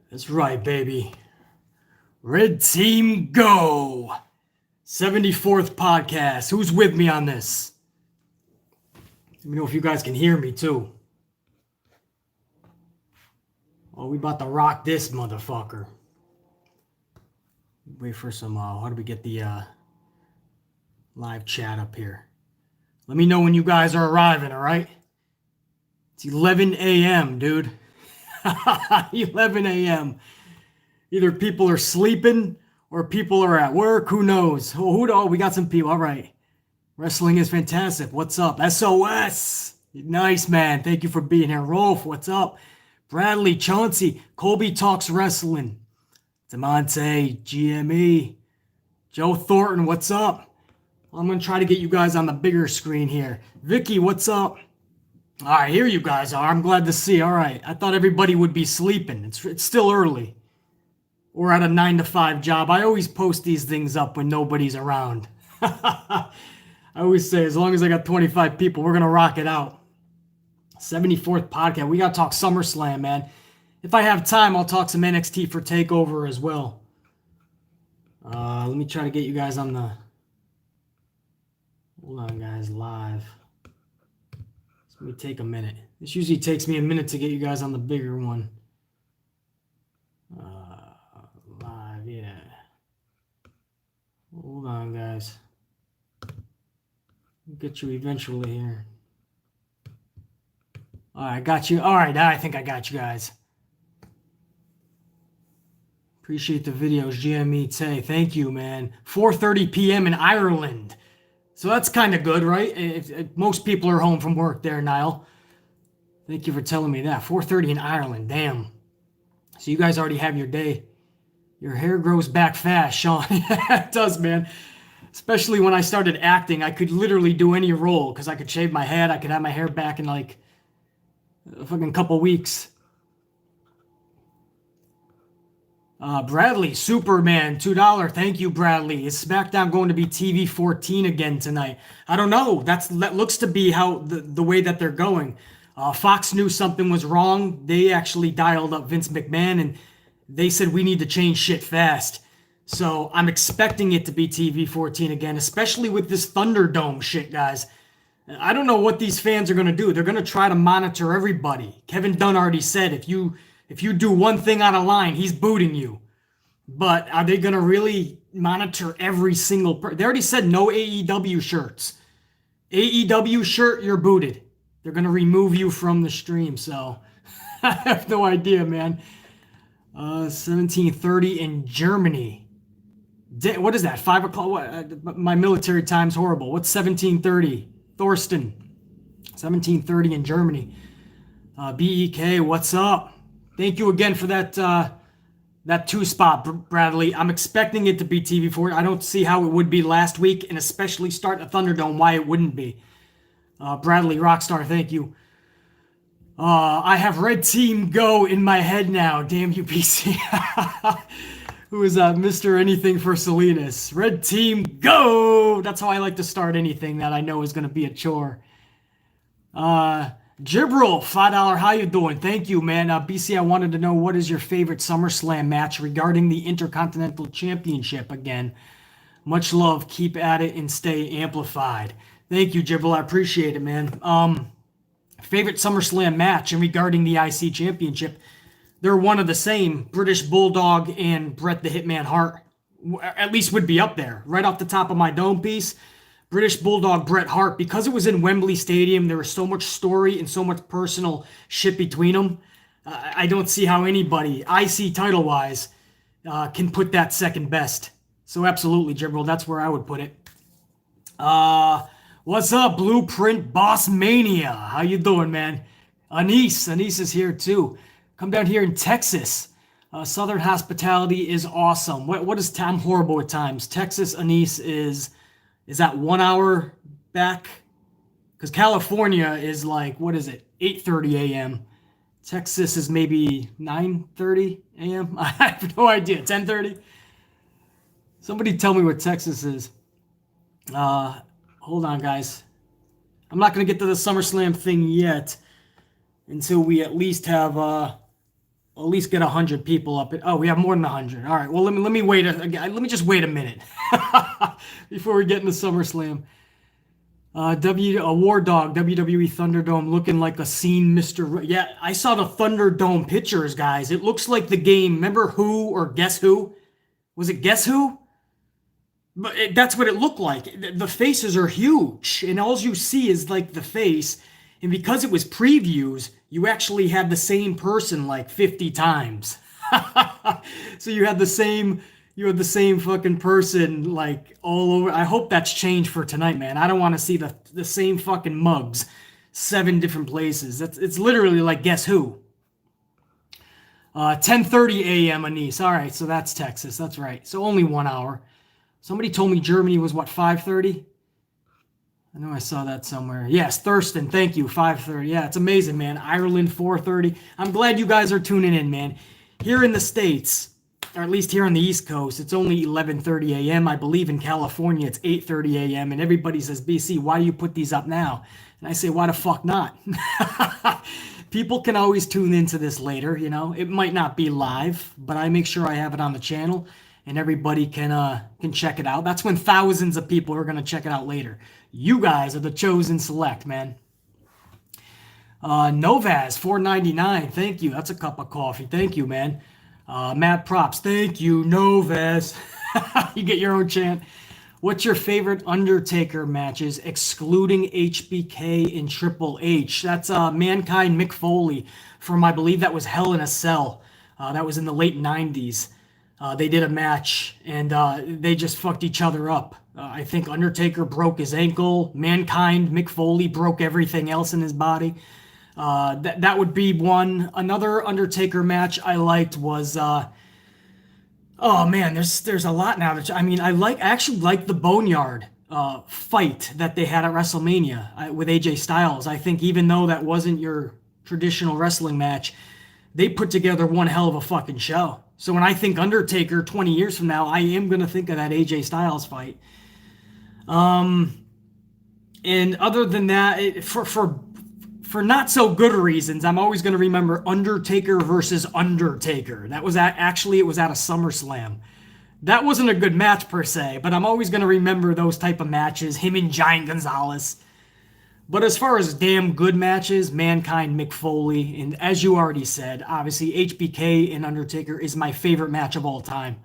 That's right, baby. Red Team Go. 74th podcast. Who's with me on this? Let me know if you guys can hear me, too. Oh, we about to rock this motherfucker. Wait for some, how do we get the live chat up here? Let me know when you guys are arriving, all right? It's 11 a.m., dude. 11 a.m. Either people are sleeping or people are at work. Who knows? Oh, we got some people. All right. Wrestling is fantastic. What's up? SOS. Nice, man. Thank you for being here. Rolf, what's up? Bradley, Chauncey, Colby Talks Wrestling. Demonte, GME. Joe Thornton, what's up? I'm going to try to get you guys on the bigger screen here. Vicky, what's up? All right, here you guys are. I'm glad to see. All right. I thought everybody would be sleeping. It's still early. Or at a 9-to-5 job. I always post these things up when nobody's around. I always say, as long as I got 25 people, we're going to rock it out. 74th podcast. We got to talk SummerSlam, man. If I have time, I'll talk some NXT for TakeOver as well. Let me try to get you guys on the... Hold on, guys. Live. Let me take a minute. This usually takes me a minute to get you guys on the bigger one. Live, yeah. Hold on, guys. I'll get you eventually here. All right, got you. All right, I think I got you guys. Appreciate the videos, GME Tay. Thank you, man. 4:30 p.m. in Ireland. So that's kind of good, right? If most people are home from work there, Niall. Thank you for telling me that. 4:30 in Ireland. Damn. So you guys already have your day. Your hair grows back fast, Sean. It does, man. Especially when I started acting, I could literally do any role because I could shave my head. I could have my hair back in like a fucking couple weeks. Bradley, Superman, $2. Thank you, Bradley. Is SmackDown going to be TV 14 again tonight? I don't know. That looks to be how the way that they're going. Fox knew something was wrong. They actually dialed up Vince McMahon and they said we need to change shit fast. So I'm expecting it to be TV 14 again, especially with this ThunderDome shit, guys. I don't know what these fans are going to do. They're going to try to monitor everybody. Kevin Dunn already said if you do one thing out of line, he's booting you. But are they going to really monitor every single person? They already said no AEW shirts. AEW shirt, you're booted. They're going to remove you from the stream. So I have no idea, man. 17:30 in Germany. What is that? 5 o'clock? What? My military time's horrible. What's 17:30? Thorsten. 17:30 in Germany. BEK, what's up? Thank you again for that 2 spot, Bradley. I'm expecting it to be TV4. I don't see how it would be last week, and especially start at ThunderDome, why it wouldn't be. Bradley Rockstar, thank you. I have Red Team Go in my head now. Damn you, PC. Who is Mr. Anything for Salinas? Red Team Go! That's how I like to start anything that I know is going to be a chore. Gibril, $5. How you doing? Thank you, man. BC, I wanted to know what is your favorite SummerSlam match regarding the Intercontinental Championship again. Much love. Keep at it and stay amplified. Thank you, Gibril. I appreciate it, man. Favorite SummerSlam match and regarding the IC Championship, they're one of the same. British Bulldog and Bret the Hitman Hart at least would be up there. Right off the top of my dome piece, British Bulldog Bret Hart, because it was in Wembley Stadium, there was so much story and so much personal shit between them. I don't see how anybody, IC title-wise, can put that second best. So absolutely, Gibril, that's where I would put it. What's up, Blueprint Boss Mania? How you doing, man? Anise is here too. Come down here in Texas. Southern hospitality is awesome. What is I'm horrible at times. Texas, Anise is that 1 hour back? Because California is like, what is it? 8:30 a.m. Texas is maybe 9:30 a.m. I have no idea. 10:30. Somebody tell me what Texas is. Hold on, guys. I'm not going to get to the SummerSlam thing yet until we at least have a at least get 100 people up. Oh, we have more than 100. All right. Well, let me wait. Let me just wait a minute before we get into SummerSlam. War Dog, WWE ThunderDome, looking like a scene, Mr. Yeah, I saw the ThunderDome pictures, guys. It looks like the game. Remember Who or Guess Who? Was it Guess Who? But that's what it looked like. The faces are huge, and all you see is like the face. And because it was previews, you actually had the same person like 50 times. So you had the same fucking person like all over. I hope that's changed for tonight, man. I don't want to see the same fucking mugs 7 different places. It's literally like Guess Who. 10:30 a.m. Anise. All right, so that's Texas. That's right. So only 1 hour. Somebody told me Germany was what, 5:30? I know I saw that somewhere. Yes, Thurston, thank you, 5:30. Yeah, it's amazing, man. Ireland, 4:30. I'm glad you guys are tuning in, man. Here in the States, or at least here on the East Coast, it's only 11:30 a.m. I believe in California it's 8:30 a.m. And everybody says, BC, why do you put these up now? And I say, why the fuck not? People can always tune into this later, you know. It might not be live, but I make sure I have it on the channel and everybody can check it out. That's when thousands of people are going to check it out later. You guys are the chosen select, man. Novaz, $4.99. Thank you. That's a cup of coffee. Thank you, man. Matt Props. Thank you, Novaz. You get your own chant. What's your favorite Undertaker matches, excluding HBK and Triple H? That's Mankind Mick Foley from, I believe that was Hell in a Cell. That was in the late 90s. They did a match, and they just fucked each other up. I think Undertaker broke his ankle. Mankind, Mick Foley, broke everything else in his body. That would be one. Another Undertaker match I liked was... oh, man, there's a lot now. I mean, I actually like the Boneyard fight that they had at WrestleMania with AJ Styles. I think even though that wasn't your traditional wrestling match, they put together one hell of a fucking show. So when I think Undertaker 20 years from now, I am going to think of that AJ Styles fight. And other than that, for not so good reasons, I'm always going to remember Undertaker versus Undertaker. That was actually, it was at a SummerSlam. That wasn't a good match per se, but I'm always going to remember those type of matches, him and Giant Gonzalez. But as far as damn good matches, Mankind, Mick Foley, and as you already said, obviously HBK and Undertaker is my favorite match of all time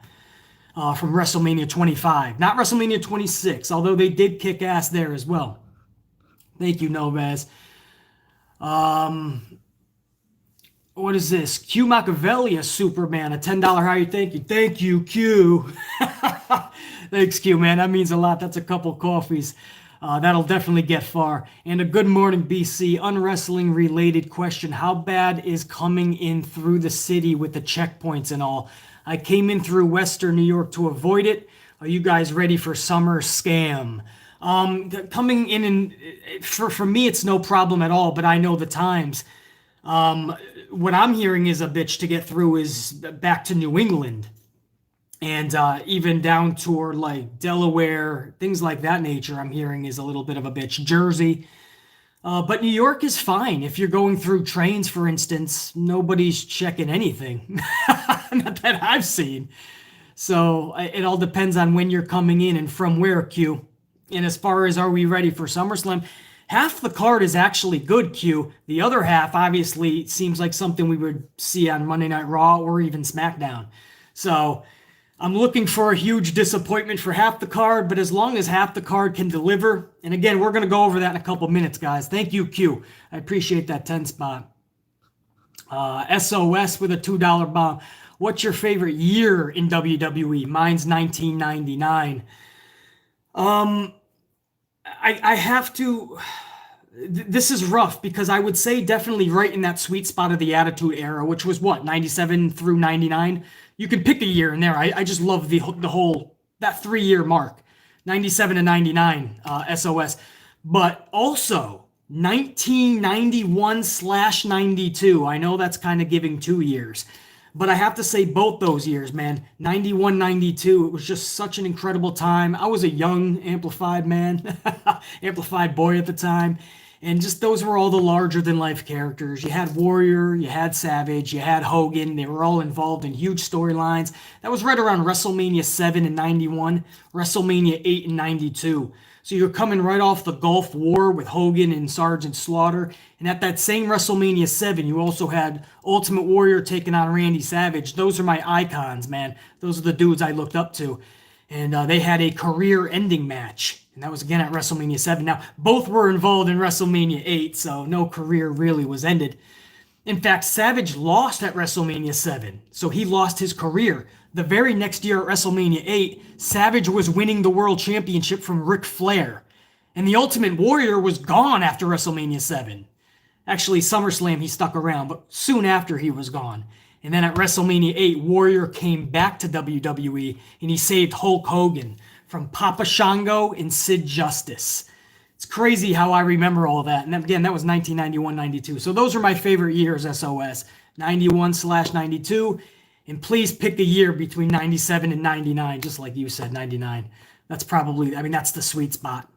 from WrestleMania 25. Not WrestleMania 26, although they did kick ass there as well. Thank you, Novaz. What is this? Q Machiavelli, a Superman, a $10 higher. Thank you. Thank you, Q. Thanks, Q, man. That means a lot. That's a couple coffees. That'll definitely get far. And a good morning, BC. Unwrestling related question. How bad is coming in through the city with the checkpoints and all? I came in through Western New York to avoid it. Are you guys ready for summer scam? Coming in and for me, it's no problem at all, but I know the times. What I'm hearing is a bitch to get through is back to New England. And even down toward like Delaware, things like that nature, I'm hearing is a little bit of a bitch. Jersey. But New York is fine. If you're going through trains, for instance, nobody's checking anything. Not that I've seen. So it all depends on when you're coming in and from where, Q. And as far as are we ready for SummerSlam, half the card is actually good, Q. The other half obviously seems like something we would see on Monday Night Raw or even SmackDown. So I'm looking for a huge disappointment for half the card, but as long as half the card can deliver, and again, we're going to go over that in a couple minutes, guys. Thank you, Q. I appreciate that 10 spot. SOS with a $2 bomb. What's your favorite year in WWE? Mine's 1999. I have to... This is rough because I would say definitely right in that sweet spot of the Attitude Era, which was what, 97 through 99? You can pick a year in there. I just love the whole, that 3-year mark, 97 to 99 SOS. But also 1991/92. I know that's kind of giving 2 years. But I have to say both those years, man, 91, 92, it was just such an incredible time. I was a young Amplified man, Amplified boy at the time. And just those were all the larger than life characters. You had Warrior, you had Savage, you had Hogan. They were all involved in huge storylines. That was right around WrestleMania 7 and 91, WrestleMania 8 and 92. So you're coming right off the Gulf War with Hogan and Sergeant Slaughter. And at that same WrestleMania 7, you also had Ultimate Warrior taking on Randy Savage. Those are my icons, man. Those are the dudes I looked up to. And they had a career-ending match. And that was again at WrestleMania 7. Now, both were involved in WrestleMania 8, so no career really was ended. In fact, Savage lost at WrestleMania 7, so he lost his career. The very next year at WrestleMania 8, Savage was winning the World Championship from Ric Flair. And the Ultimate Warrior was gone after WrestleMania 7. Actually, SummerSlam he stuck around, but soon after he was gone. And then at WrestleMania 8, Warrior came back to WWE, and he saved Hulk Hogan from Papa Shango and Sid Justice. It's crazy how I remember all that. And again, that was 1991-92. So those are my favorite years, SOS. 91/92. And please pick a year between 97 and 99, just like you said, 99. That's probably, I mean, that's the sweet spot.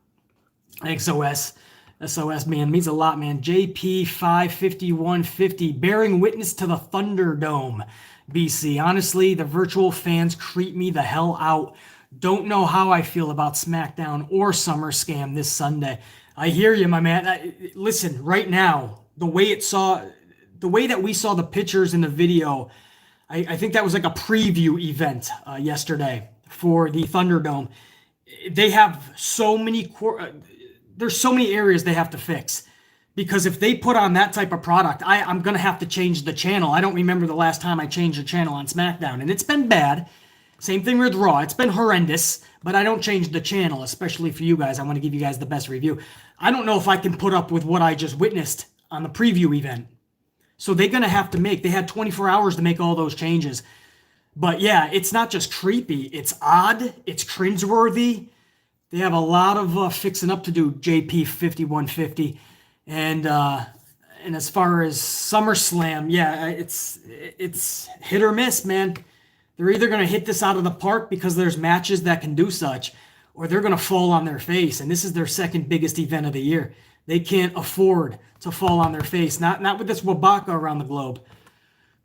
Thanks, OS. SOS, man, means a lot, man. JP55150, bearing witness to the Thunderdome, BC. Honestly, the virtual fans creep me the hell out. Don't know how I feel about SmackDown or SummerSlam this Sunday. I hear you, my man. Listen, right now, the way that we saw the pictures in the video, I think that was like a preview event yesterday for the Thunderdome. They have so many there's so many areas they have to fix, because if they put on that type of product, I'm going to have to change the channel. I don't remember the last time I changed the channel on SmackDown, and it's been bad. Same thing with Raw. It's been horrendous, but I don't change the channel, especially for you guys. I want to give you guys the best review. I don't know if I can put up with what I just witnessed on the preview event. So they're going to have to they had 24 hours to make all those changes. But yeah, it's not just creepy. It's odd. It's cringeworthy. They have a lot of fixing up to do, JP5150. And as far as SummerSlam, yeah, it's hit or miss, man. They're either going to hit this out of the park because there's matches that can do such, or they're going to fall on their face. And this is their second biggest event of the year. They can't afford to fall on their face. Not with this Wabaka around the globe.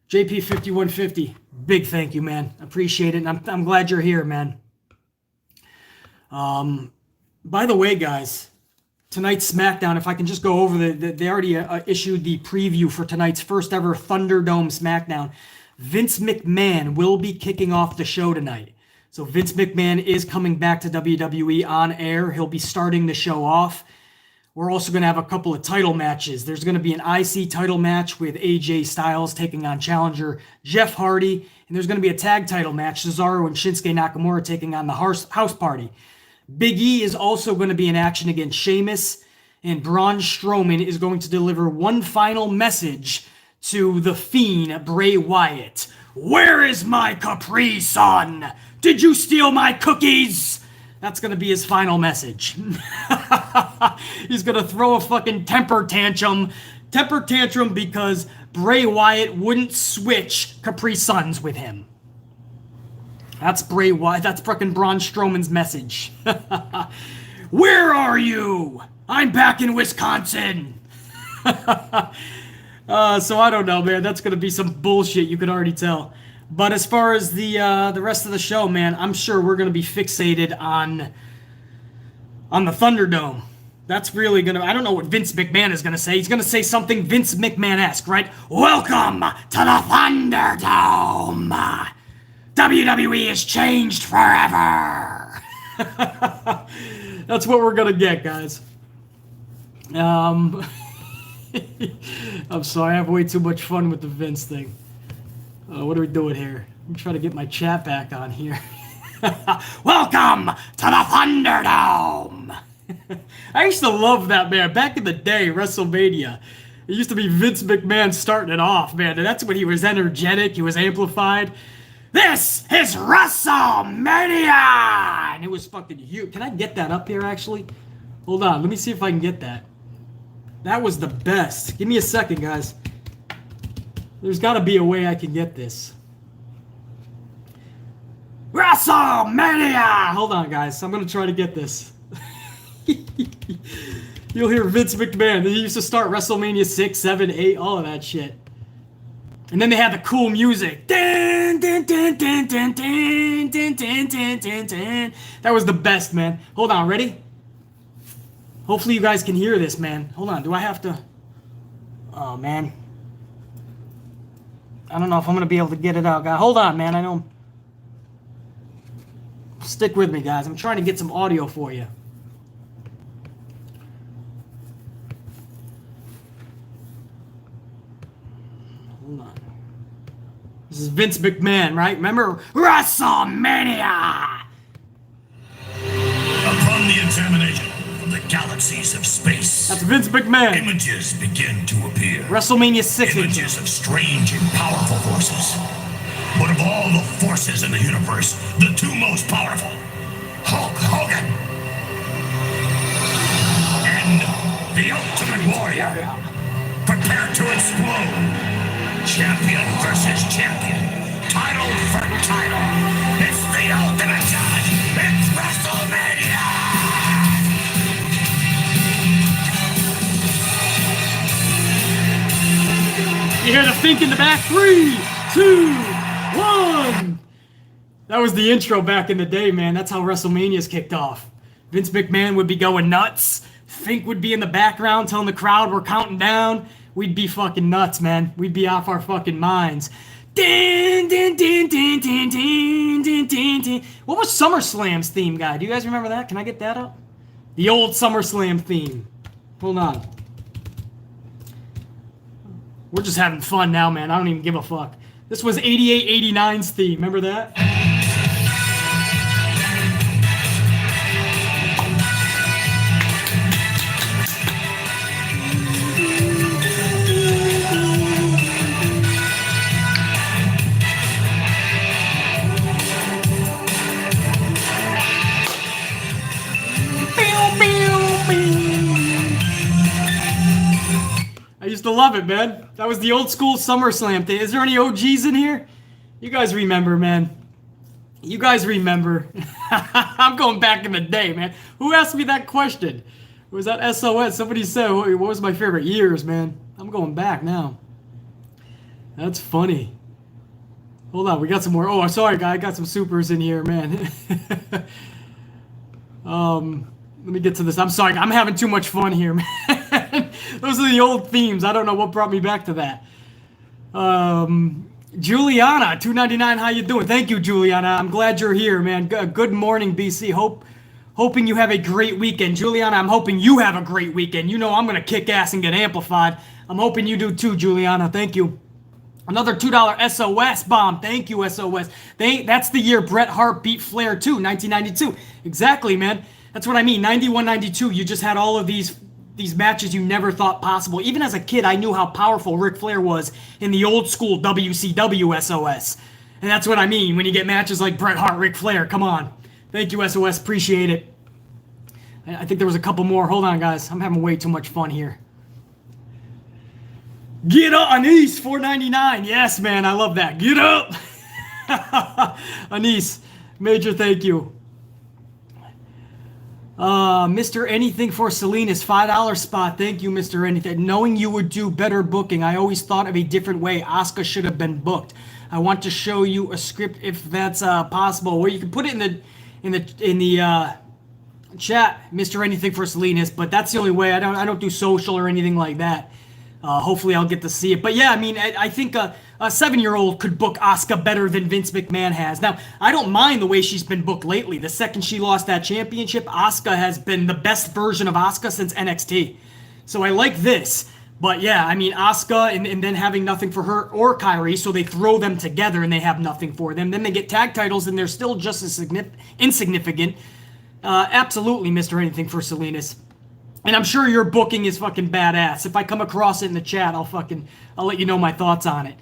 JP5150, big thank you, man. Appreciate it. And I'm glad you're here, man. By the way, guys, tonight's SmackDown, if I can just go over they already issued the preview for tonight's first ever Thunderdome SmackDown. Vince McMahon will be kicking off the show tonight. So Vince McMahon is coming back to WWE on air. He'll be starting the show off. We're also going to have a couple of title matches. There's going to be an IC title match with AJ Styles taking on challenger Jeff Hardy. And there's going to be a tag title match, Cesaro and Shinsuke Nakamura taking on the House Party. Big E is also going to be in action against Sheamus. And Braun Strowman is going to deliver one final message to the Fiend, Bray Wyatt. Where is my Capri Sun? Did you steal my cookies? That's going to be his final message. He's going to throw a fucking temper tantrum because Bray Wyatt wouldn't switch Capri Suns with him. That's Bray Wyatt. That's fucking Braun Strowman's message. Where are you? I'm back in Wisconsin. So I don't know, man. That's going to be some bullshit. You can already tell. But as far as the rest of the show, man, I'm sure we're going to be fixated on the Thunderdome. That's really going to... I don't know what Vince McMahon is going to say. He's going to say something Vince McMahon-esque, right? Welcome to the Thunderdome. WWE is changed forever. That's what we're going to get, guys. I'm sorry. I have way too much fun with the Vince thing. What are we doing here? I'm trying to get my chat back on here. Welcome to the Thunderdome. I used to love that, man. Back in the day, WrestleMania. It used to be Vince McMahon starting it off, man. And that's when he was energetic. He was amplified. This is WrestleMania! And it was fucking huge. Can I get that up here, actually? Hold on. Let me see if I can get that. That was the best. Give me a second, guys. There's got to be a way I can get this. WrestleMania! Hold on, guys. I'm going to try to get this. You'll hear Vince McMahon. They used to start WrestleMania 6, 7, 8, all of that shit. And then they had the cool music. Dun, dun, dun, dun, dun, dun, dun, dun, dun, dun, dun. That was the best, man. Hold on, ready? Hopefully you guys can hear this, man. Hold on, do I have to... Oh, man. I don't know if I'm going to be able to get it out, guys. Hold on, man. I know... Stick with me, guys. I'm trying to get some audio for you. Hold on. This is Vince McMahon, right? Remember WrestleMania? Upon the examination of the galaxies of space, That's Vince McMahon. images begin to appear. WrestleMania 6. Images of strange and powerful forces. But of all the forces in the universe, the two most powerful, Hulk Hogan and the Ultimate Warrior, prepare to explode. Champion versus champion. Title for title. It's the ultimate challenge. It's WrestleMania! You hear the think in the back? 3, 2, 1. That was the intro back in the day, man. That's how WrestleMania's kicked off. Vince McMahon would be going nuts. Fink would be in the background telling the crowd we're counting down. We'd be fucking nuts, man. We'd be off our fucking minds. Din, din, din, din, din, din, din, din, din. What was SummerSlam's theme, guy? Do you guys remember that? Can I get that up? The old SummerSlam theme. Hold on. We're just having fun now, man. I don't even give a fuck. This was 88-89's theme. Remember that? I used to love it, man. That was the old school SummerSlam thing. Is there any OGs in here? You guys remember, man. You guys remember. I'm going back in the day, man. Who asked me that question? Was that SOS? Somebody said, what was my favorite years, man? I'm going back now. That's funny. Hold on, we got some more. Oh, sorry, guy. I got some supers in here, man. Let me get to this. I'm sorry. I'm having too much fun here, man. Those are the old themes. I don't know what brought me back to that. Juliana, $2.99. How you doing? Thank you, Juliana. I'm glad you're here, man. Good morning, BC. Hoping you have a great weekend. Juliana, I'm hoping you have a great weekend. You know I'm going to kick ass and get amplified. I'm hoping you do too, Juliana. Thank you. Another $2 SOS bomb. Thank you, SOS. That's the year Bret Hart beat Flair, too, 1992. Exactly, man. That's what I mean. 91, 92, you just had all of these matches you never thought possible. Even as a kid, I knew how powerful Ric Flair was in the old school WCW SOS. And that's what I mean when you get matches like Bret Hart, Ric Flair. Come on. Thank you, SOS. Appreciate it. I think there was a couple more. Hold on, guys. I'm having way too much fun here. Get up, Anise, $4.99. Yes, man, I love that. Get up. Anise, major thank you. Mr. Anything for Salinas, $5 spot. Thank you, Mr. Anything. Knowing you would do better booking, I always thought of a different way. Asuka should have been booked. I want to show you a script if that's possible. Or you can put it in the chat, Mr. Anything for Salinas. But that's the only way. I don't do social or anything like that. Hopefully I'll get to see it. But yeah, I mean, I think a 7-year-old could book Asuka better than Vince McMahon has. Now, I don't mind the way she's been booked lately. The second she lost that championship, Asuka has been the best version of Asuka since NXT. So I like this. But yeah, I mean, Asuka and then having nothing for her or Kyrie, so they throw them together and they have nothing for them. Then they get tag titles and they're still just as insignificant. Absolutely, Mr. Anything for Salinas. And I'm sure your booking is fucking badass. If I come across it in the chat, I'll let you know my thoughts on it.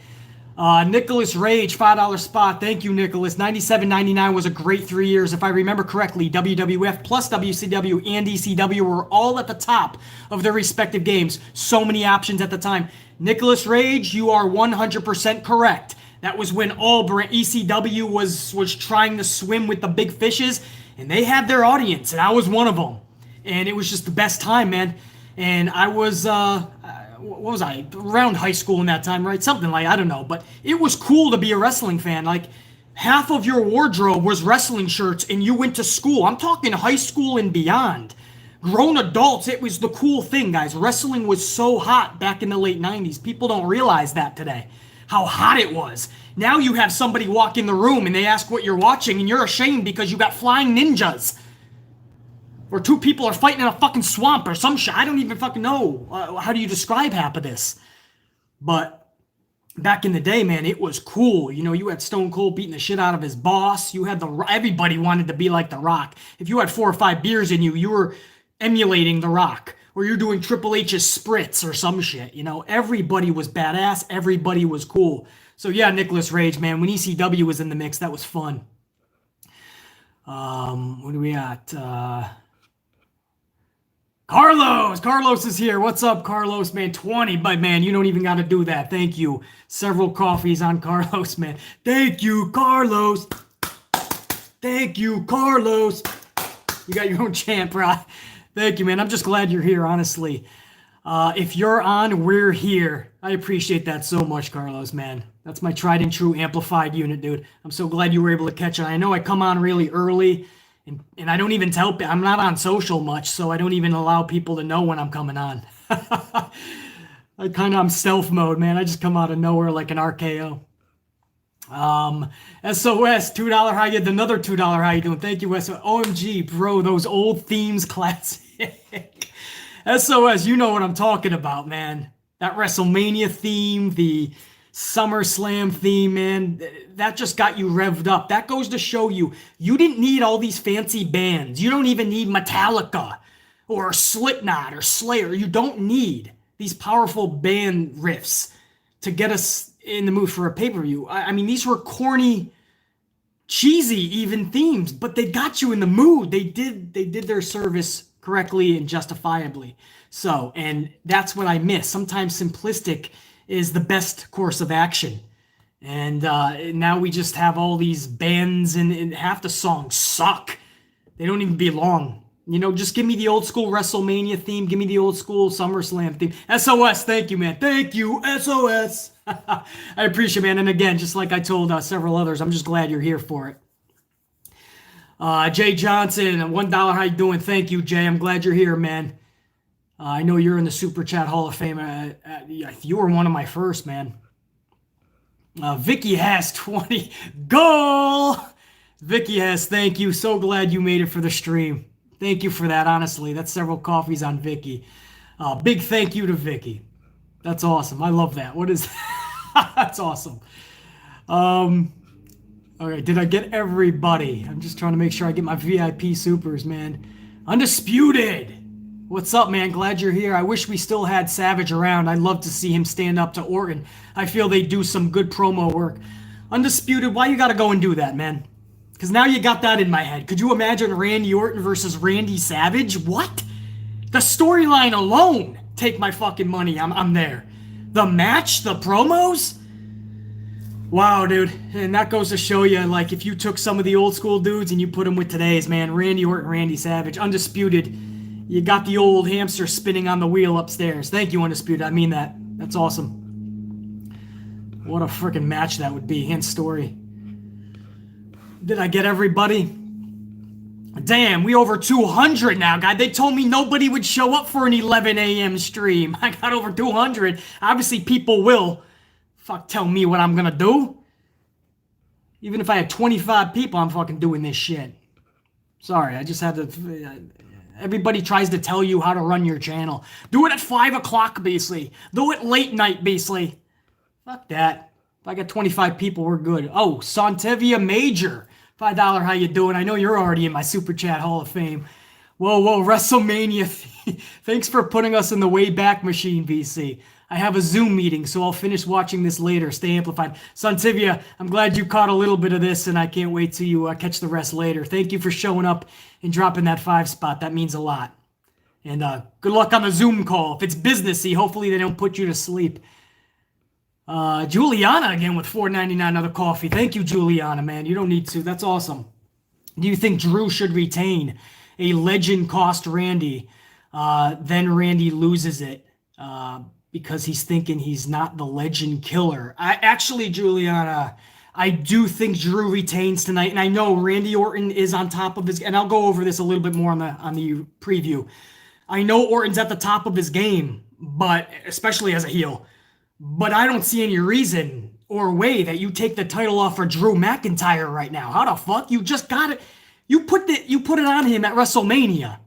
Nicholas Rage, $5 spot. Thank you, Nicholas. 97-99 was a great 3 years. If I remember correctly, WWF plus WCW and ECW were all at the top of their respective games. So many options at the time. Nicholas Rage, you are 100% correct. That was when all ECW was trying to swim with the big fishes, and they had their audience, and I was one of them. And it was just the best time, man. And I was, what was I, around high school in that time, right? Something like, I don't know. But it was cool to be a wrestling fan. Like, half of your wardrobe was wrestling shirts and you went to school. I'm talking high school and beyond. Grown adults, it was the cool thing, guys. Wrestling was so hot back in the late 90s. People don't realize that today, how hot it was. Now you have somebody walk in the room and they ask what you're watching and you're ashamed because you got flying ninjas. Or two people are fighting in a fucking swamp or some shit. I don't even fucking know. How do you describe half of this? But back in the day, man, it was cool. You know, you had Stone Cold beating the shit out of his boss. You had everybody wanted to be like The Rock. If you had 4 or 5 beers in you, you were emulating The Rock, or you're doing Triple H's spritz or some shit. You know, everybody was badass. Everybody was cool. So yeah, Nicholas Rage, man, when ECW was in the mix, that was fun. What do we got? Carlos is here. What's up, Carlos, man? 20, but man, you don't even got to do that. Thank you. Several coffees on Carlos, man. Thank you, Carlos. Thank you, Carlos. You got your own chant, bro. Thank you, man. I'm just glad you're here, honestly. If you're on, we're here. I appreciate that so much, Carlos, man. That's my tried and true amplified unit, dude. I'm so glad you were able to catch it. I know I come on really early, and I don't even tell people. I'm not on social much, so I don't even allow people to know when I'm coming on. I'm stealth mode, man. I just come out of nowhere like an RKO. SOS, $2 how you, another $2 how you doing? Thank you, SOS. OMG, bro, those old themes classic. SOS, you know what I'm talking about, man. That WrestleMania theme, the SummerSlam theme, man, that just got you revved up. That goes to show you, you didn't need all these fancy bands. You don't even need Metallica or Slipknot or Slayer. You don't need these powerful band riffs to get us in the mood for a pay-per-view. I mean, these were corny, cheesy even themes, but they got you in the mood. They did their service correctly and justifiably. So, and that's what I miss. Sometimes simplistic is the best course of action. And now we just have all these bands and half the songs suck. They don't even belong. You know, just give me the old school WrestleMania theme. Give me the old school SummerSlam theme. SOS, thank you, man. Thank you, SOS. I appreciate it, man. And again, just like I told several others, I'm just glad you're here for it. Jay Johnson, $1, how you doing? Thank you, Jay. I'm glad you're here, man. I know you're in the Super Chat Hall of Fame. You were one of my first, man. Vicky has 20. Goal! Vicky has, thank you. So glad you made it for the stream. Thank you for that, honestly. That's several coffees on Vicky. Big thank you to Vicky. That's awesome. I love that. What is that? That's awesome. Okay, did I get everybody? I'm just trying to make sure I get my VIP supers, man. Undisputed. What's up, man? Glad you're here. I wish we still had Savage around. I'd love to see him stand up to Orton. I feel they do some good promo work. Undisputed, why you gotta go and do that, man? Because now you got that in my head. Could you imagine Randy Orton versus Randy Savage? What? The storyline alone, take my fucking money. I'm there. The match, the promos? Wow, dude. And that goes to show you, like, if you took some of the old school dudes and you put them with today's, man, Randy Orton, Randy Savage, Undisputed, you got the old hamster spinning on the wheel upstairs. Thank you, Undisputed. I mean that. That's awesome. What a freaking match that would be. Hint story. Did I get everybody? Damn, we over 200 now, guys. They told me nobody would show up for an 11 a.m. stream. I got over 200. Obviously, people will. Fuck, tell me what I'm gonna do. Even if I had 25 people, I'm fucking doing this shit. Sorry, I just had to... Everybody tries to tell you how to run your channel. Do it at 5 o'clock, basically. Do it late night, basically. Fuck that. If I got 25 people, we're good. Oh, Sontevia Major. $5, how you doing? I know you're already in my Super Chat Hall of Fame. Whoa, WrestleMania. Thanks for putting us in the Wayback Machine, VC. I have a Zoom meeting, so I'll finish watching this later. Stay amplified. Sontevia, I'm glad you caught a little bit of this, and I can't wait till you catch the rest later. Thank you for showing up and dropping that 5 spot. That means a lot. And good luck on the Zoom call. If it's businessy, hopefully they don't put you to sleep. Juliana again with $4.99 another coffee. Thank you, Juliana, man. You don't need to. That's awesome. Do you think Drew should retain? A legend cost Randy. Then Randy loses it because he's thinking he's not the legend killer. Juliana, I do think Drew retains tonight, and I know Randy Orton is on top of his, and I'll go over this a little bit more on the preview. I know Orton's at the top of his game, but especially as a heel. But I don't see any reason or way that you take the title off for Drew McIntyre right now. How the fuck? You just got it. You put it on him at WrestleMania.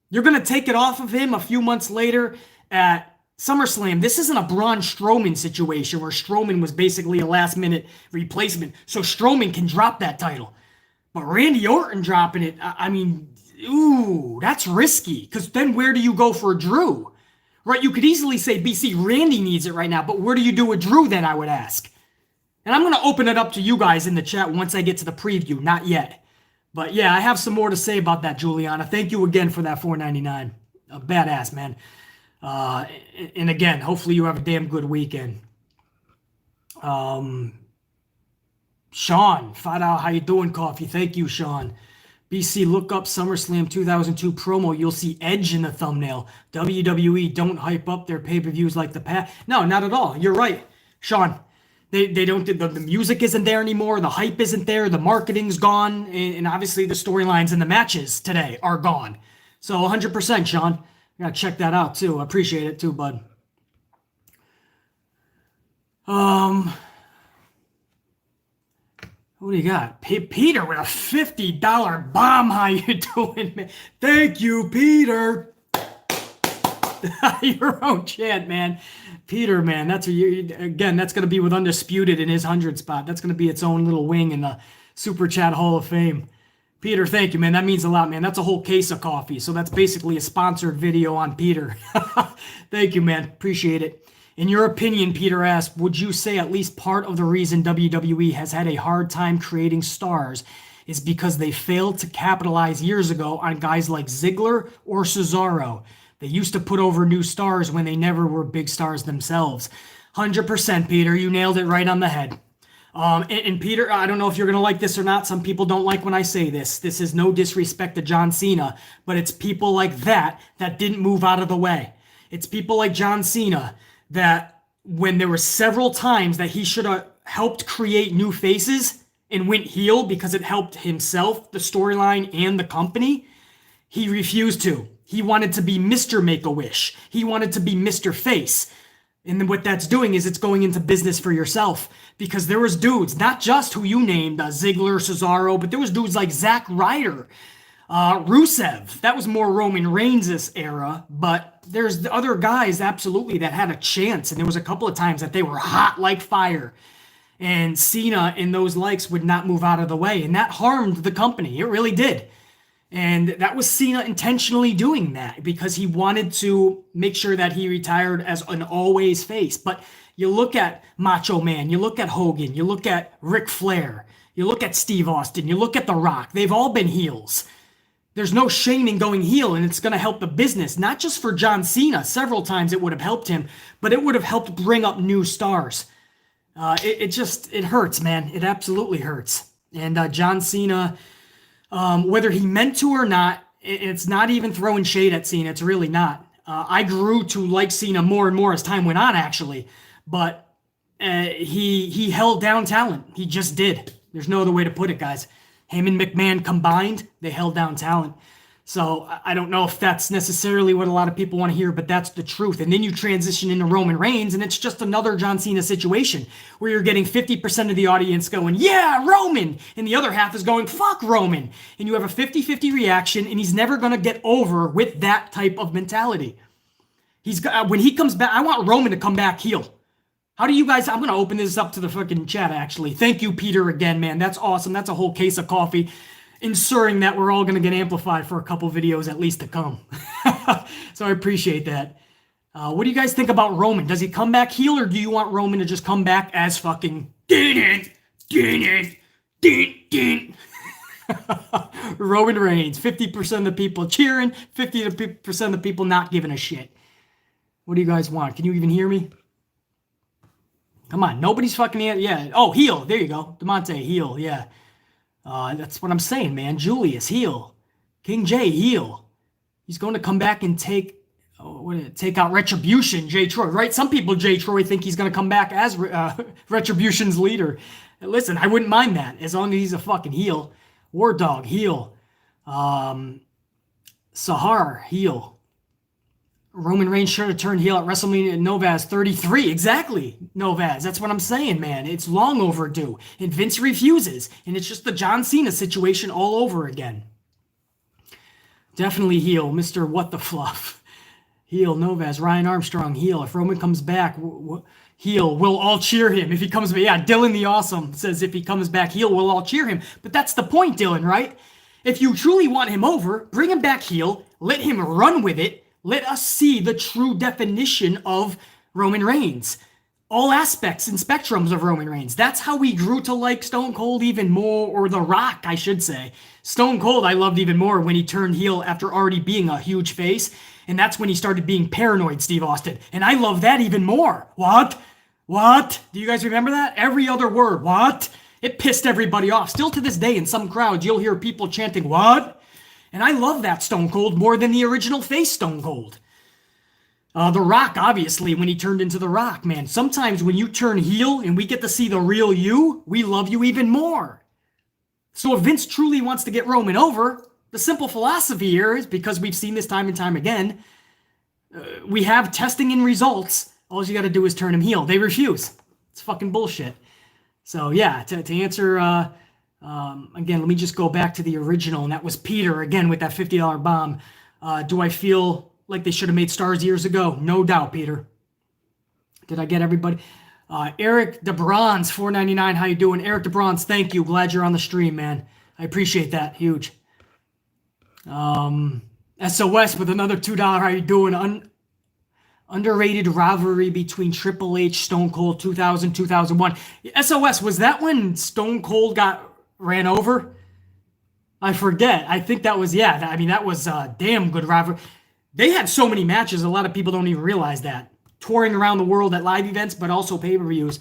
You're gonna take it off of him a few months later at SummerSlam. This isn't a Braun Strowman situation where Strowman was basically a last-minute replacement, so Strowman can drop that title. But Randy Orton dropping it, I mean, ooh, that's risky. Because then where do you go for Drew? Right? You could easily say, BC, Randy needs it right now, but where do you do with Drew then, I would ask? And I'm going to open it up to you guys in the chat once I get to the preview. Not yet. But yeah, I have some more to say about that, Juliana. Thank you again for that $4.99. Badass, man. And again, hopefully you have a damn good weekend. Sean, $5, how you doing, Coffee? Thank you, Sean. BC, look up SummerSlam 2002 promo. You'll see Edge in the thumbnail. WWE don't hype up their pay-per-views like the past. No, not at all. You're right, Sean. They don't. The music isn't there anymore. The hype isn't there. The marketing's gone, and obviously the storylines and the matches today are gone. So 100%, Sean. I gotta check that out too. I appreciate it too, bud. What do you got? Peter with a $50 bomb. How you doing, man? Thank you, Peter. Your own chant, man. Peter, man. That's again. That's gonna be with Undisputed in his 100 spot. That's gonna be its own little wing in the Super Chat Hall of Fame. Peter, thank you, man. That means a lot, man. That's a whole case of coffee. So that's basically a sponsored video on Peter. Thank you, man. Appreciate it. In your opinion, Peter asked, would you say at least part of the reason WWE has had a hard time creating stars is because they failed to capitalize years ago on guys like Ziggler or Cesaro? They used to put over new stars when they never were big stars themselves. 100%, Peter. You nailed it right on the head. And Peter, I don't know if you're going to like this or not. Some people don't like when I say this. This is no disrespect to John Cena, but it's people like that didn't move out of the way. It's people like John Cena that when there were several times that he should have helped create new faces and went heel because it helped himself, the storyline, and the company, he refused to. He wanted to be Mr. Make-A-Wish. He wanted to be Mr. Face. And then what that's doing is it's going into business for yourself, because there was dudes, not just who you named, Ziggler, Cesaro, but there was dudes like Zack Ryder, Rusev. That was more Roman Reigns' era, but there's other guys absolutely that had a chance, and there was a couple of times that they were hot like fire, and Cena and those likes would not move out of the way, and that harmed the company. It really did. And that was Cena intentionally doing that because he wanted to make sure that he retired as an always face. But you look at Macho Man, you look at Hogan, you look at Ric Flair, you look at Steve Austin, you look at The Rock. They've all been heels. There's no shame in going heel, and it's going to help the business. Not just for John Cena. Several times it would have helped him, but it would have helped bring up new stars. It hurts, man. It absolutely hurts. And John Cena... whether he meant to or not, it's not even throwing shade at Cena. It's really not. I grew to like Cena more and more as time went on, actually. But he held down talent. He just did. There's no other way to put it, guys. Him and McMahon combined, they held down talent. So I don't know if that's necessarily what a lot of people want to hear, but that's the truth. And then you transition into Roman Reigns, and it's just another John Cena situation where you're getting 50% of the audience going, yeah, Roman, and the other half is going, fuck Roman. And you have a 50-50 reaction, and he's never going to get over with that type of mentality. When he comes back, I want Roman to come back heel. How do you guys, I'm going to open this up to the fucking chat, actually. Thank you, Peter, again, man. That's awesome. That's a whole case of coffee, ensuring that we're all going to get amplified for a couple videos at least to come. So I appreciate that. What do you guys think about Roman? Does he come back heel, or do you want Roman to just come back as fucking Roman Reigns? 50% of the people cheering, 50% of the people not giving a shit. What do you guys want? Can you even hear me? Come on, nobody's fucking... Yeah. Oh, heel. There you go. DeMonte, heel. Yeah. That's what I'm saying, man. Julius, heel. King J, heel. He's going to come back and take out Retribution, Jay Troy, right? Some people, Jay Troy, think he's going to come back as Retribution's leader. Listen, I wouldn't mind that as long as he's a fucking heel. War Dog, heel. Sahar, heel. Roman Reigns should have turned heel at WrestleMania at Novaz 33. Exactly, Novaz. That's what I'm saying, man. It's long overdue. And Vince refuses. And it's just the John Cena situation all over again. Definitely heel, Mr. What the Fluff. Heel, Novaz. Ryan Armstrong, heel. If Roman comes back, heel, we'll all cheer him. If he comes back, yeah, Dylan the Awesome says if he comes back heel, we'll all cheer him. But that's the point, Dylan, right? If you truly want him over, bring him back heel, let him run with it, let us see the true definition of Roman Reigns. All aspects and spectrums of Roman Reigns. That's how we grew to like Stone Cold even more, or The Rock, I should say. Stone Cold I loved even more when he turned heel after already being a huge face, and that's when he started being paranoid, Steve Austin. And I love that even more. What? What? Do you guys remember that? Every other word. What? It pissed everybody off. Still to this day, in some crowds, you'll hear people chanting, what? And I love that Stone Cold more than the original face Stone Cold. The Rock, obviously, when he turned into The Rock, man. Sometimes when you turn heel and we get to see the real you, we love you even more. So if Vince truly wants to get Roman over, the simple philosophy here is, because we've seen this time and time again, we have testing and results. All you got to do is turn him heel. They refuse. It's fucking bullshit. So yeah, to answer, again, let me just go back to the original, and that was Peter, again, with that $50 bomb. Do I feel like they should have made stars years ago? No doubt, Peter. Did I get everybody? Eric DeBronze, $4.99. How you doing? Eric DeBronze, thank you. Glad you're on the stream, man. I appreciate that. Huge. SOS with another $2. How you doing? Underrated rivalry between Triple H, Stone Cold, 2000, 2001. SOS, was that when Stone Cold got ran over? I forget. I think that was, yeah. I mean, that was a damn good rivalry. They had so many matches, a lot of people don't even realize that. Touring around the world at live events, but also pay-per-views.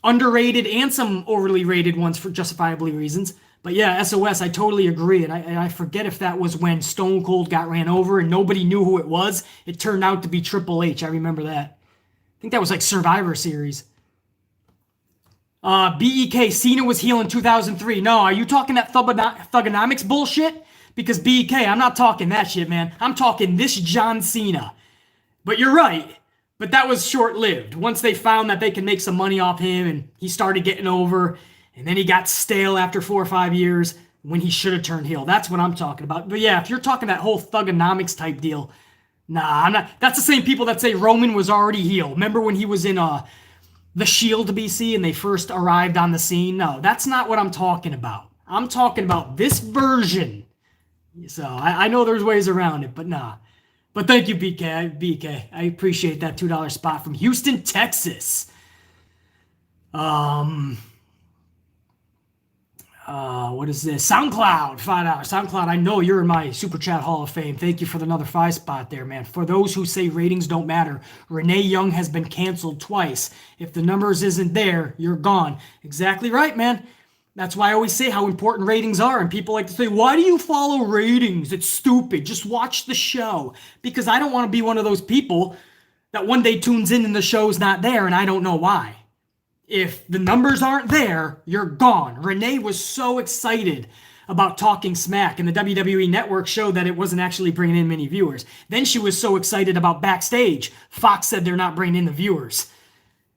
Underrated and some overly rated ones for justifiably reasons. But yeah, SOS, I totally agree. And I forget if that was when Stone Cold got ran over and nobody knew who it was. It turned out to be Triple H. I remember that. I think that was like Survivor Series. BEK, Cena was heel in 2003. No, are you talking that Thugonomics bullshit? Because BEK, I'm not talking that shit, man. I'm talking this John Cena. But you're right. But that was short-lived. Once they found that they could make some money off him and he started getting over, and then he got stale after 4 or 5 years when he should have turned heel. That's what I'm talking about. But yeah, if you're talking that whole Thugonomics type deal, nah, I'm not. That's the same people that say Roman was already heel. Remember when he was in the Shield BC and they first arrived on the scene? No, that's not what I'm talking about. I'm talking about this version. So I know there's ways around it, but nah. But thank you, BK. I appreciate that $2 spot from Houston, Texas. What is this? SoundCloud, $5. SoundCloud, I know you're in my Super Chat Hall of Fame. Thank you for another 5 spot there, man. For those who say ratings don't matter, Renee Young has been canceled twice. If the numbers isn't there, you're gone. Exactly right, man. That's why I always say how important ratings are. And people like to say, why do you follow ratings? It's stupid. Just watch the show. Because I don't want to be one of those people that one day tunes in and the show's not there and I don't know why. If the numbers aren't there, you're gone. Renee was so excited about talking smack, and the WWE Network showed that it wasn't actually bringing in many viewers. Then she was so excited about backstage. Fox said they're not bringing in the viewers.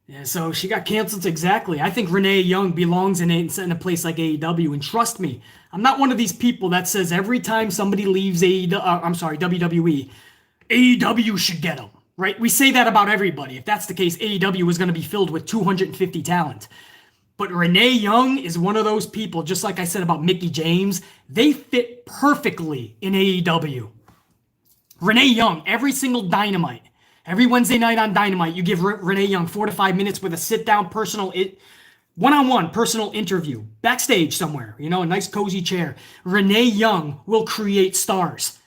Yeah, so she got canceled exactly. I think Renee Young belongs in a place like AEW, and trust me, I'm not one of these people that says every time somebody leaves WWE, AEW should get them. Right? We say that about everybody. If that's the case, AEW is going to be filled with 250 talent. But Renee Young is one of those people, just like I said about Mickie James, they fit perfectly in AEW. Renee Young, every single Dynamite, every Wednesday night on Dynamite, you give Renee Young 4 to 5 minutes with a sit-down one-on-one personal interview, backstage somewhere, a nice cozy chair. Renee Young will create stars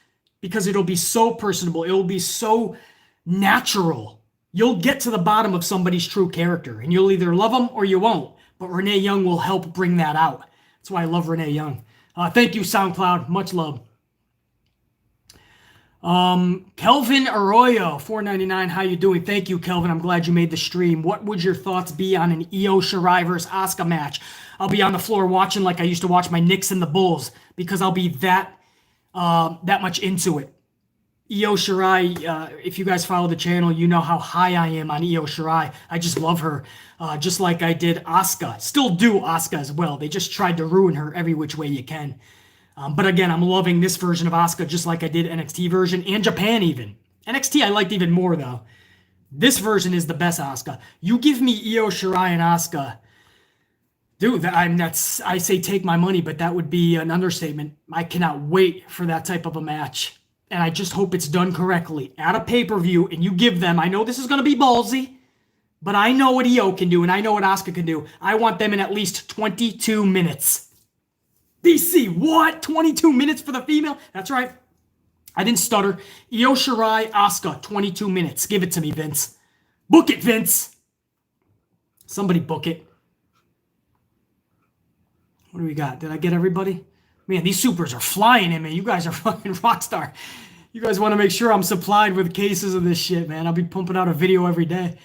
because it'll be so personable. It will be so natural. You'll get to the bottom of somebody's true character, and you'll either love them or you won't. But Renee Young will help bring that out. That's why I love Renee Young. Thank you, SoundCloud. Much love. Kelvin Arroyo, $4.99. How you doing? Thank you, Kelvin. I'm glad you made the stream. What would your thoughts be on an Io Shirai versus Asuka match? I'll be on the floor watching like I used to watch my Knicks and the Bulls because I'll be that much into it. Io Shirai, if you guys follow the channel, you know how high I am on Io Shirai. I just love her, just like I did Asuka. Still do Asuka as well. They just tried to ruin her every which way you can. But again, I'm loving this version of Asuka just like I did NXT version and Japan even. NXT I liked even more though. This version is the best Asuka. You give me Io Shirai and Asuka, dude, I say take my money, but that would be an understatement. I cannot wait for that type of a match. And I just hope it's done correctly at a pay-per-view, and you give them, I know this is going to be ballsy, but I know what Io can do, and I know what Asuka can do. I want them in at least 22 minutes. DC, what? 22 minutes for the female? That's right. I didn't stutter. Io Shirai, Asuka, 22 minutes. Give it to me, Vince. Book it, Vince. Somebody book it. What do we got? Did I get everybody? Man, these supers are flying in, man. You guys are fucking rock star. You guys want to make sure I'm supplied with cases of this shit, man. I'll be pumping out a video every day.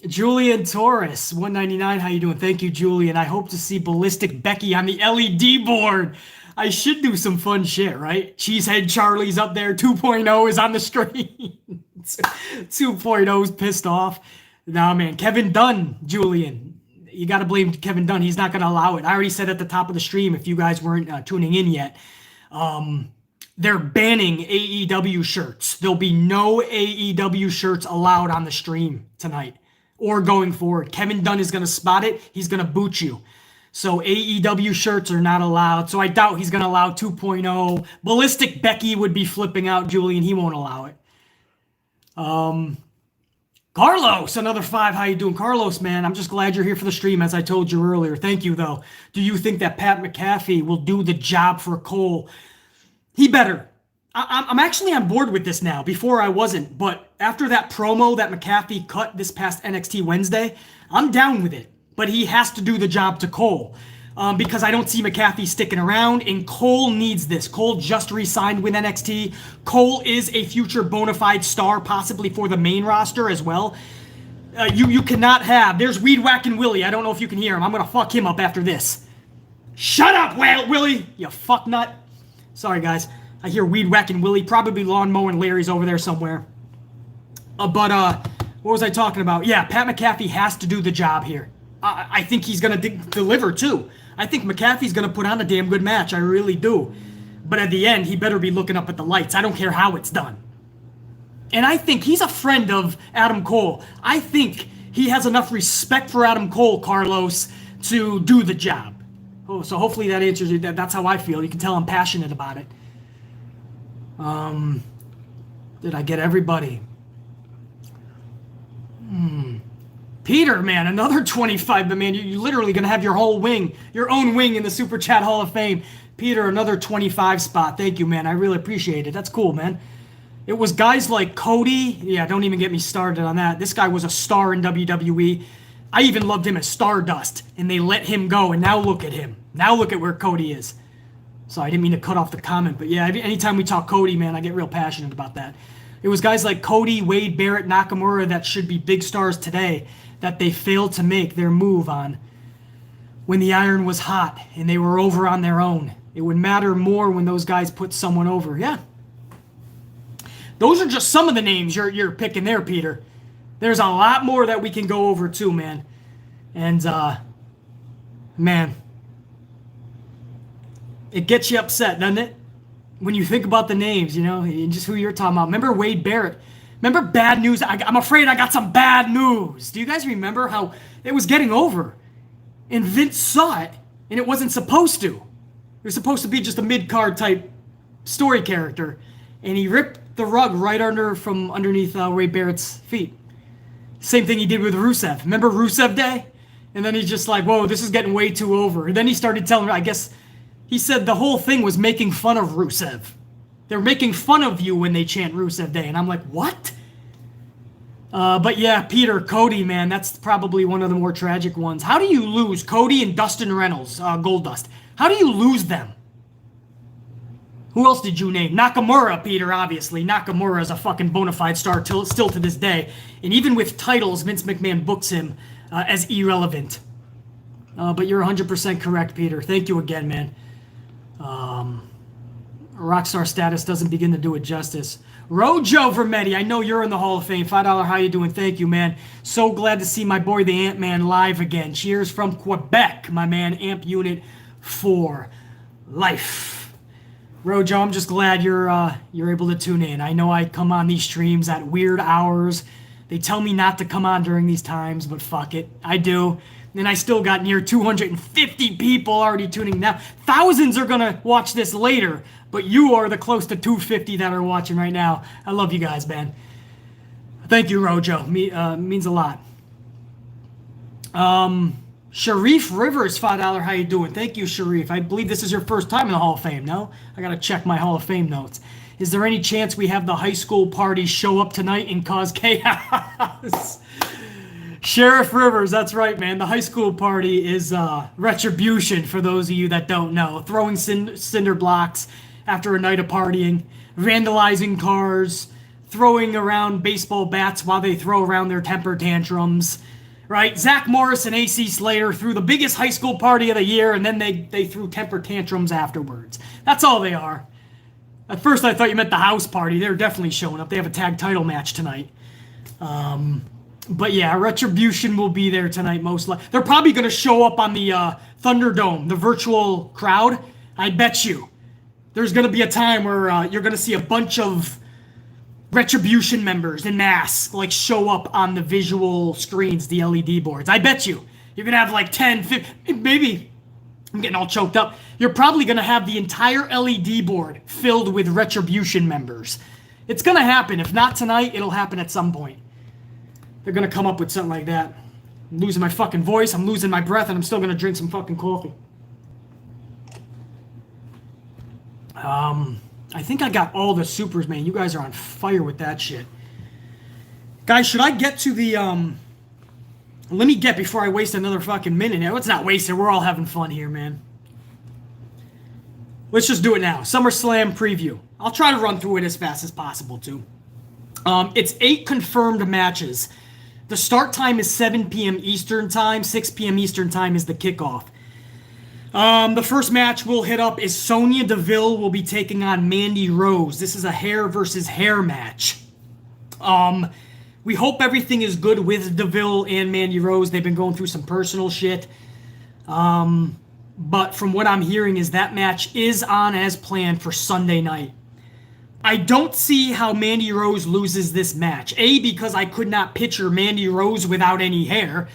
Julian Torres, $1.99. How you doing? Thank you, Julian. I hope to see Ballistic Becky on the LED board. I should do some fun shit, right? Cheesehead Charlie's up there. 2.0 is on the screen. 2.0's pissed off. Nah, man. Kevin Dunn, Julian. You got to blame Kevin Dunn. He's not going to allow it. I already said at the top of the stream, if you guys weren't tuning in yet, they're banning AEW shirts. There'll be no AEW shirts allowed on the stream tonight or going forward. Kevin Dunn is going to spot it. He's going to boot you. So AEW shirts are not allowed. So I doubt he's going to allow 2.0. Ballistic Becky would be flipping out, Julian. He won't allow it. Carlos, another 5. How you doing? Carlos, man, I'm just glad you're here for the stream, as I told you earlier. Thank you, though. Do you think that Pat McAfee will do the job for Cole? He better. I'm actually on board with this now. Before I wasn't, but after that promo that McAfee cut this past NXT Wednesday, I'm down with it. But he has to do the job to Cole. Because I don't see McAfee sticking around, and Cole needs this. Cole just re-signed with NXT. Cole is a future bona fide star, possibly for the main roster as well. You cannot have... There's Weed Whacking Willie. I don't know if you can hear him. I'm going to fuck him up after this. Shut up, Willie, you fucknut. Sorry, guys. I hear Weed Whacking Willie. Probably Lawn Mowing Larry's over there somewhere. What was I talking about? Yeah, Pat McAfee has to do the job here. I think he's going to deliver, too. I think McAfee's going to put on a damn good match. I really do. But at the end, he better be looking up at the lights. I don't care how it's done. And I think he's a friend of Adam Cole. I think he has enough respect for Adam Cole, Carlos, to do the job. Oh, so hopefully that answers you. That's how I feel. You can tell I'm passionate about it. Did I get everybody? Peter, man, another 25, but man, you're literally going to have your own wing in the Super Chat Hall of Fame. Peter, another 25 spot. Thank you, man. I really appreciate it. That's cool, man. It was guys like Cody. Yeah, don't even get me started on that. This guy was a star in WWE. I even loved him as Stardust, and they let him go, and now look at him. Now look at where Cody is. So I didn't mean to cut off the comment, but yeah, anytime we talk Cody, man, I get real passionate about that. It was guys like Cody, Wade Barrett, Nakamura that should be big stars today that they failed to make their move on when the iron was hot and they were over on their own. It would matter more when those guys put someone over. Yeah. Those are just some of the names you're picking there, Peter. There's a lot more that we can go over too, man. And, man, it gets you upset, doesn't it? When you think about the names, you know, and just who you're talking about. Remember Wade Barrett? Remember bad news? I'm afraid I got some bad news. Do you guys remember how it was getting over? And Vince saw it, and it wasn't supposed to. It was supposed to be just a mid-card type story character. And he ripped the rug right from underneath Wade Barrett's feet. Same thing he did with Rusev. Remember Rusev Day? And then he's just like, whoa, this is getting way too over. And then he started telling her, I guess, he said the whole thing was making fun of Rusev. They're making fun of you when they chant Rusev Day. And I'm like, what? But yeah, Peter, Cody, man, that's probably one of the more tragic ones. How do you lose Cody and Dustin Reynolds, Goldust? How do you lose them? Who else did you name? Nakamura, Peter, obviously. Nakamura is a fucking bona fide star still to this day. And even with titles, Vince McMahon books him as irrelevant. But you're 100% correct, Peter. Thank you again, man. Rockstar status doesn't begin to do it justice. Rojo Vermetti, I know you're in the Hall of Fame. $5, how you doing? Thank you, man. So glad to see my boy the Ant-Man live again. Cheers from Quebec, my man. Amp Unit for life. Rojo, I'm just glad you're able to tune in. I know I come on these streams at weird hours. They tell me not to come on during these times, but fuck it, I do. And I still got near 250 people already tuning now. Thousands are gonna watch this later, but you are the close to 250 that are watching right now. I love you guys, man. Thank you, Rojo. Means a lot. Sharif Rivers, $5. How you doing? Thank you, Sharif. I believe this is your first time in the Hall of Fame, no? I gotta check my Hall of Fame notes. Is there any chance we have the high school party show up tonight and cause chaos? Sheriff Rivers, that's right, man. The high school party is retribution, for those of you that don't know. Throwing cinder blocks after a night of partying, vandalizing cars, throwing around baseball bats while they throw around their temper tantrums, right? Zach Morris and AC Slater threw the biggest high school party of the year, and then they threw temper tantrums afterwards. That's all they are. At first, I thought you meant the house party. They're definitely showing up. They have a tag title match tonight. But yeah, Retribution will be there tonight, most likely. They're probably going to show up on the ThunderDome, the virtual crowd. I bet you. There's going to be a time where you're going to see a bunch of Retribution members in mass like show up on the visual screens, the LED boards. I bet you. You're going to have like 10, 15, maybe. I'm getting all choked up. You're probably going to have the entire LED board filled with Retribution members. It's going to happen. If not tonight, it'll happen at some point. They're going to come up with something like that. I'm losing my fucking voice, I'm losing my breath, and I'm still going to drink some fucking coffee. I think I got all the supers, man. You guys are on fire with that shit. Guys, should I get to the, let me get before I waste another fucking minute. Let's not waste it. We're all having fun here, man. Let's just do it now. SummerSlam preview. I'll try to run through it as fast as possible, too. It's 8 confirmed matches. The start time is 7 p.m. Eastern Time. 6 p.m. Eastern Time is the kickoff. The first match we'll hit up is Sonya Deville will be taking on Mandy Rose. This is a hair versus hair match. We hope everything is good with Deville and Mandy Rose. They've been going through some personal shit. But from what I'm hearing is that match is on as planned for Sunday night. I don't see how Mandy Rose loses this match. A, because I could not picture Mandy Rose without any hair.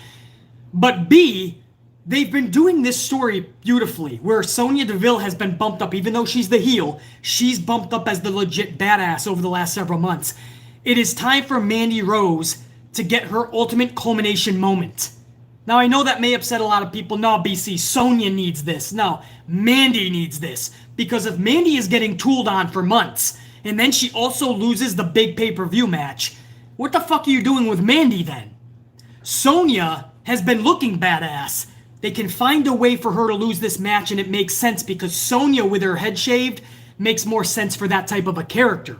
But B, they've been doing this story beautifully, where Sonya Deville has been bumped up. Even though she's the heel, she's bumped up as the legit badass over the last several months. It is time for Mandy Rose to get her ultimate culmination moment. Now, I know that may upset a lot of people. No, BC, Sonya needs this. No, Mandy needs this. Because if Mandy is getting tooled on for months, and then she also loses the big pay-per-view match, what the fuck are you doing with Mandy then? Sonya has been looking badass. They can find a way for her to lose this match, and it makes sense because Sonya with her head shaved makes more sense for that type of a character.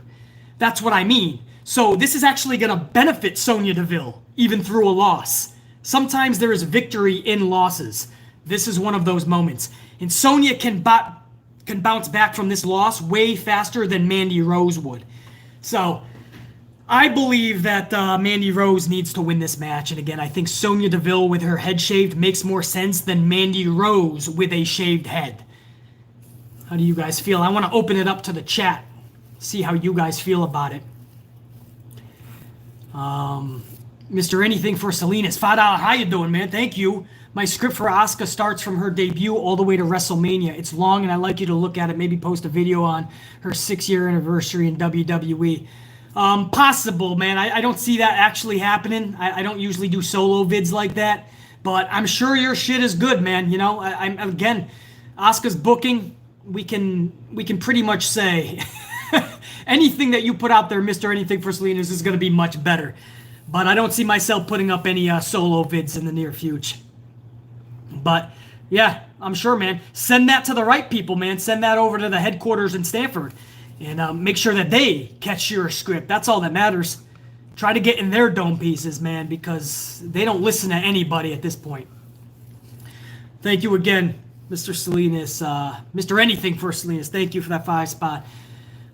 That's what I mean. So this is actually going to benefit Sonya Deville, even through a loss. Sometimes there is victory in losses. This is one of those moments. And Sonya can bounce back from this loss way faster than Mandy Rose would. So I believe that Mandy Rose needs to win this match. And again, I think Sonya Deville with her head shaved makes more sense than Mandy Rose with a shaved head. How do you guys feel? I want to open it up to the chat. See how you guys feel about it. Mr. Anything for Salinas, $5. How you doing, man? Thank you. My script for Asuka starts from her debut all the way to WrestleMania. It's long, and I'd like you to look at it. Maybe post a video on her 6-year anniversary in WWE. Possible, man. I don't see that actually happening. I don't usually do solo vids like that. But I'm sure your shit is good, man. You know, again, Asuka's booking, we can pretty much say anything that you put out there, Mr. Anything for Salinas, is going to be much better. But I don't see myself putting up any solo vids in the near future. But Yeah, I'm sure, man. Send that to the right people, man. Send that over to the headquarters in Stanford. And make sure that they catch your script. That's all that matters. Try to get in their dome pieces, man, because they don't listen to anybody at this point. Thank you again, Mr. Salinas. Mr. Anything for Salinas. Thank you for that 5 spot.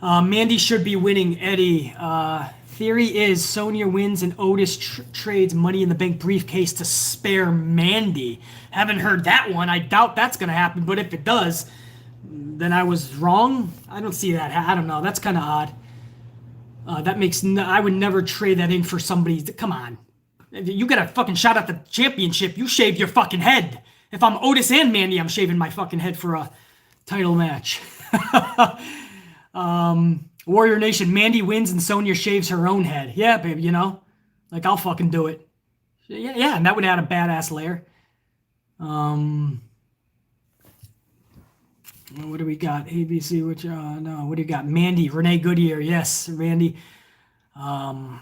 Mandy should be winning Eddie. Theory is Sonya wins and Otis trades Money in the Bank briefcase to spare Mandy. Haven't heard that one. I doubt that's going to happen, but if it does, then I was wrong. I don't see that. I don't know. That's kind of odd. That makes I would never trade that in for somebody. Come on. You get a fucking shot at the championship. You shave your fucking head. If I'm Otis and Mandy, I'm shaving my fucking head for a title match. Warrior Nation, Mandy wins and Sonya shaves her own head. Yeah, baby, you know? Like, I'll fucking do it. Yeah, and that would add a badass layer. What do we got? ABC, which, no, what do you got? Mandy, Renee Goodyear. Yes, Randy. I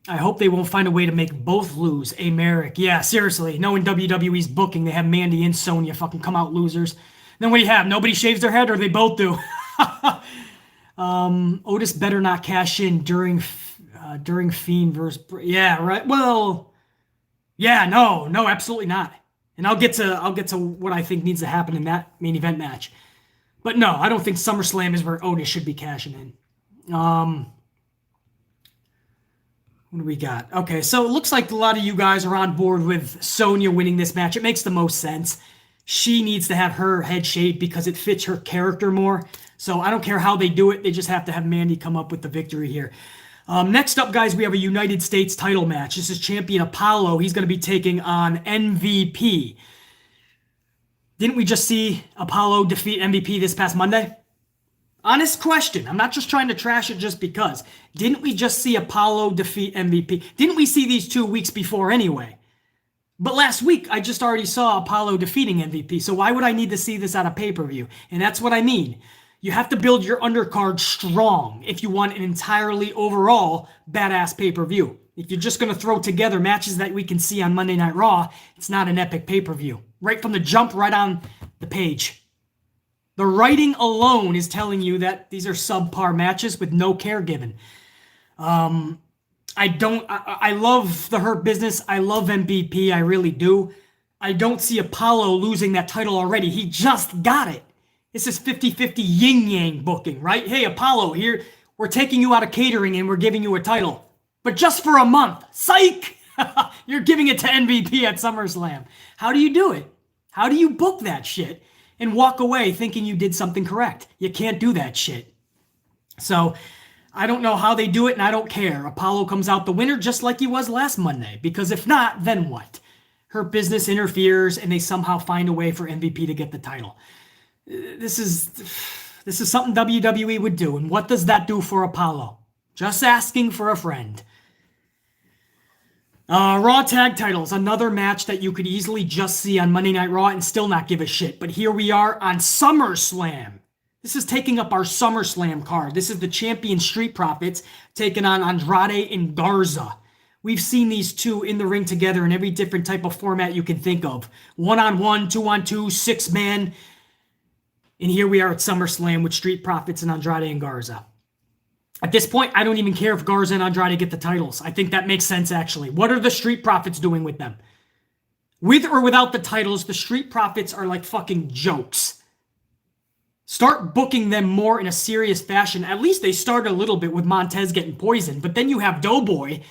hope they won't find a way to make both lose. Merrick. Yeah, seriously. Knowing WWE's booking, they have Mandy and Sonya fucking come out losers. Then what do you have? Nobody shaves their head or they both do? Otis better not cash in during Fiend versus... Yeah, right. Well, yeah, no, absolutely not. And I'll get to what I think needs to happen in that main event match. But no, I don't think SummerSlam is where Otis should be cashing in. What do we got? Okay, so it looks like a lot of you guys are on board with Sonya winning this match. It makes the most sense. She needs to have her head shaved because it fits her character more. So I don't care how they do it. They just have to have Mandy come up with the victory here. Next up, guys, we have a United States title match. This is champion Apollo. He's going to be taking on MVP. Didn't we just see Apollo defeat MVP this past Monday? Honest question. I'm not just trying to trash it just because. Didn't we just see Apollo defeat MVP? Didn't we see these 2 weeks before anyway? But last week, I just already saw Apollo defeating MVP. So why would I need to see this at a pay-per-view? And that's what I mean. You have to build your undercard strong if you want an entirely overall badass pay-per-view. If you're just going to throw together matches that we can see on Monday Night Raw, it's not an epic pay-per-view. Right from the jump, right on the page. The writing alone is telling you that these are subpar matches with no care given. I love the Hurt Business. I love MVP. I really do. I don't see Apollo losing that title already. He just got it. This is 50-50 yin-yang booking, right? Hey, Apollo, here, we're taking you out of catering and we're giving you a title. But just for a month. Psych! You're giving it to MVP at SummerSlam. How do you do it? How do you book that shit and walk away thinking you did something correct? You can't do that shit. So, I don't know how they do it, and I don't care. Apollo comes out the winner just like he was last Monday. Because if not, then what? Her business interferes, and they somehow find a way for MVP to get the title. This is something WWE would do. And what does that do for Apollo? Just asking for a friend. Raw tag titles. Another match that you could easily just see on Monday Night Raw and still not give a shit. But here we are on SummerSlam. This is taking up our SummerSlam card. This is the champion Street Profits taking on Andrade and Garza. We've seen these two in the ring together in every different type of format you can think of. 1-on-1, 2-on-2, 6-man. And here we are at SummerSlam with Street Profits and Andrade and Garza. At this point, I don't even care if Garza and Andrade get the titles. I think that makes sense, actually. What are the Street Profits doing with them? With or without the titles, the Street Profits are like fucking jokes. Start booking them more in a serious fashion. At least they started a little bit with Montez getting poisoned. But then you have Doughboy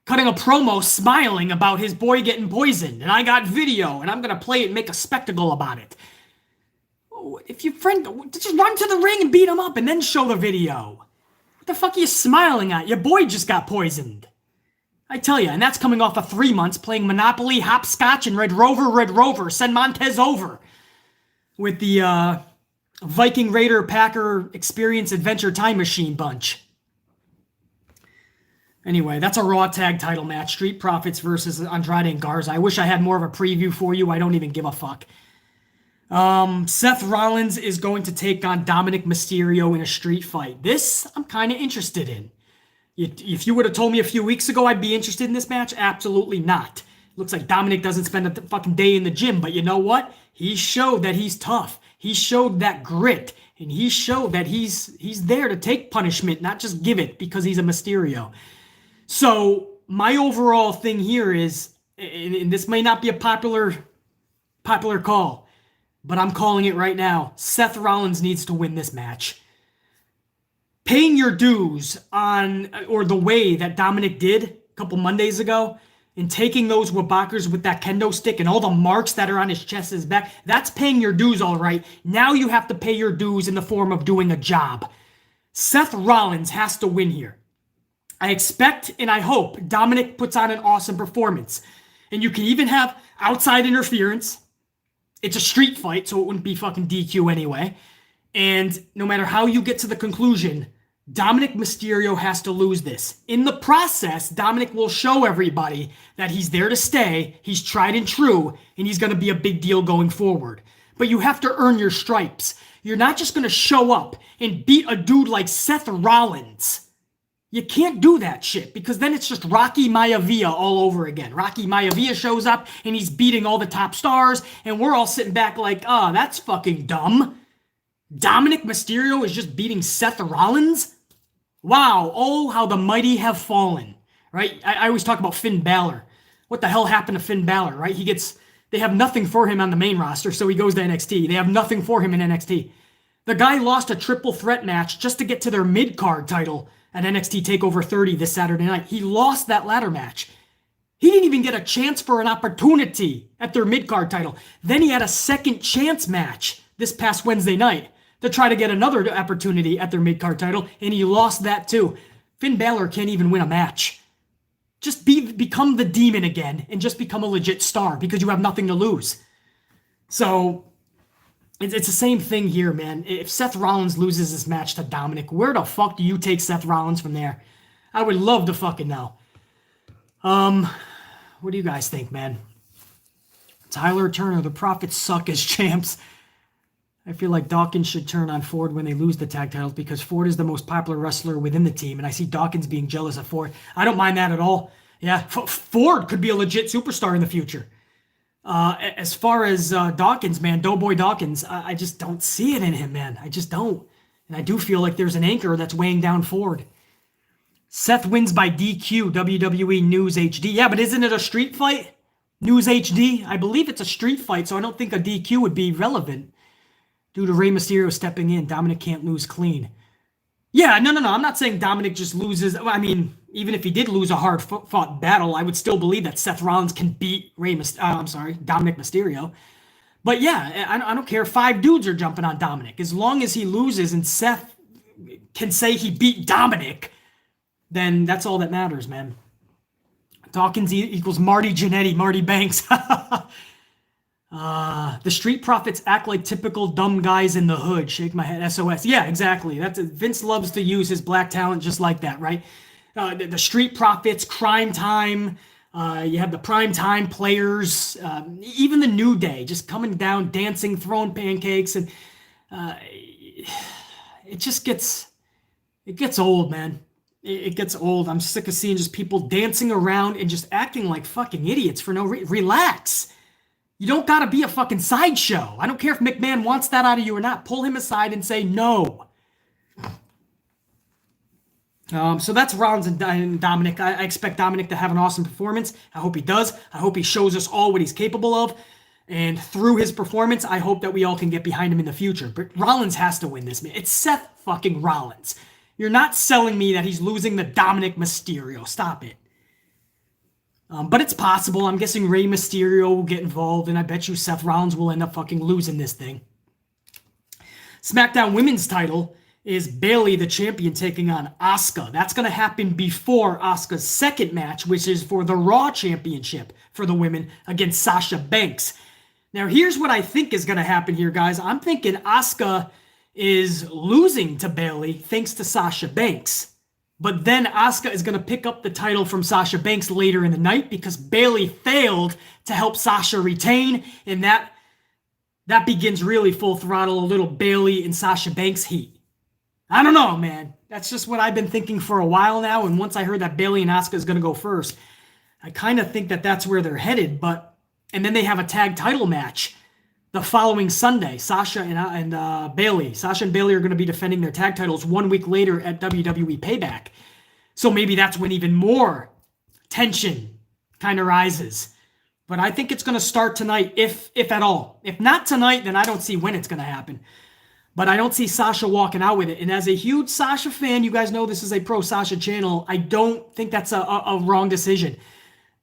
cutting a promo smiling about his boy getting poisoned. And I got video, and I'm going to play it and make a spectacle about it. If your friend, just run to the ring and beat him up and then show the video. What the fuck are you smiling at? Your boy just got poisoned. I tell you, and that's coming off of 3 months playing Monopoly, Hopscotch, and Red Rover. Send Montez over. With the Viking Raider Packer Experience Adventure Time Machine bunch. Anyway, that's a Raw Tag title match. Street Profits versus Andrade and Garza. I wish I had more of a preview for you. I don't even give a fuck. Seth Rollins is going to take on Dominic Mysterio in a street fight. This, I'm kind of interested in. If you would have told me a few weeks ago I'd be interested in this match, absolutely not. Looks like Dominic doesn't spend a fucking day in the gym, but you know what? He showed that he's tough. He showed that grit. And he showed that he's there to take punishment, not just give it because he's a Mysterio. So my overall thing here is, and this may not be a popular call, but I'm calling it right now. Seth Rollins needs to win this match. Paying your dues or the way that Dominic did a couple Mondays ago, and taking those Wabakers with that kendo stick and all the marks that are on his chest, his back, that's paying your dues, all right. Now you have to pay your dues in the form of doing a job. Seth Rollins has to win here. I expect and I hope Dominic puts on an awesome performance. And you can even have outside interference. It's a street fight, so it wouldn't be fucking DQ anyway. And no matter how you get to the conclusion, Dominic Mysterio has to lose this. In the process, Dominic will show everybody that he's there to stay, he's tried and true, and he's going to be a big deal going forward. But you have to earn your stripes. You're not just going to show up and beat a dude like Seth Rollins. You can't do that shit, because then it's just Rocky Maivia all over again. Rocky Maivia shows up and he's beating all the top stars, and we're all sitting back like, oh, that's fucking dumb. Dominic Mysterio is just beating Seth Rollins? Wow, oh, how the mighty have fallen, right? I always talk about Finn Balor. What the hell happened to Finn Balor, right? They have nothing for him on the main roster, so he goes to NXT. They have nothing for him in NXT. The guy lost a triple threat match just to get to their mid-card title at NXT TakeOver 30 this Saturday night. He lost that ladder match. He didn't even get a chance for an opportunity at their mid-card title. Then he had a second chance match this past Wednesday night to try to get another opportunity at their mid-card title, and he lost that too. Finn Balor can't even win a match. Just become the demon again and just become a legit star, because you have nothing to lose. So it's the same thing here, man. If Seth Rollins loses this match to Dominic, where the fuck do you take Seth Rollins from there? I would love to fucking know. What do you guys think, man? Tyler Turner, the Profits suck as champs. I feel like Dawkins should turn on Ford when they lose the tag titles, because Ford is the most popular wrestler within the team, and I see Dawkins being jealous of Ford. I don't mind that at all. Yeah, Ford could be a legit superstar in the future. As far as Dawkins, man, Doughboy Dawkins, I just don't see it in him, man. I just don't. And I do feel like there's an anchor that's weighing down Ford. Seth wins by DQ, WWE News HD. Yeah, but isn't it a street fight? News HD? I believe it's a street fight, so I don't think a DQ would be relevant. Due to Rey Mysterio stepping in, Dominic can't lose clean. Yeah, no. I'm not saying Dominic just loses. I mean, even if he did lose a hard-fought battle, I would still believe that Seth Rollins can beat Dominic Mysterio. But yeah, I don't care. 5 dudes are jumping on Dominic. As long as he loses and Seth can say he beat Dominic, then that's all that matters, man. Dawkins equals Marty Jannetty, Marty Banks. The Street Profits act like typical dumb guys in the hood. Shake my head. SOS. Yeah, exactly. Vince loves to use his black talent just like that, right? The Street Profits, Crime Time. You have the Prime Time players. Even the New Day just coming down, dancing, throwing pancakes, and it just gets old, man. It gets old. I'm sick of seeing just people dancing around and just acting like fucking idiots for no reason. Relax. You don't got to be a fucking sideshow. I don't care if McMahon wants that out of you or not. Pull him aside and say no. So that's Rollins and Dominic. I expect Dominic to have an awesome performance. I hope he does. I hope he shows us all what he's capable of. And through his performance, I hope that we all can get behind him in the future. But Rollins has to win this, man. It's Seth fucking Rollins. You're not selling me that he's losing the Dominic Mysterio. Stop it. But it's possible. I'm guessing Rey Mysterio will get involved, and I bet you Seth Rollins will end up fucking losing this thing. SmackDown Women's title is Bayley, the champion, taking on Asuka. That's going to happen before Asuka's second match, which is for the Raw Championship for the women against Sasha Banks. Now, here's what I think is going to happen here, guys. I'm thinking Asuka is losing to Bayley thanks to Sasha Banks. But then Asuka is going to pick up the title from Sasha Banks later in the night because Bayley failed to help Sasha retain, and that begins really full throttle, a little Bayley and Sasha Banks heat. I don't know, man. That's just what I've been thinking for a while now, and once I heard that Bayley and Asuka is going to go first, I kind of think that that's where they're headed, and then they have a tag title match the following Sunday, Sasha and Bayley. Sasha and Bayley are going to be defending their tag titles 1 week later at WWE Payback. So maybe that's when even more tension kind of rises. But I think it's going to start tonight, if at all. If not tonight, then I don't see when it's going to happen. But I don't see Sasha walking out with it. And as a huge Sasha fan, you guys know this is a pro Sasha channel. I don't think that's a wrong decision.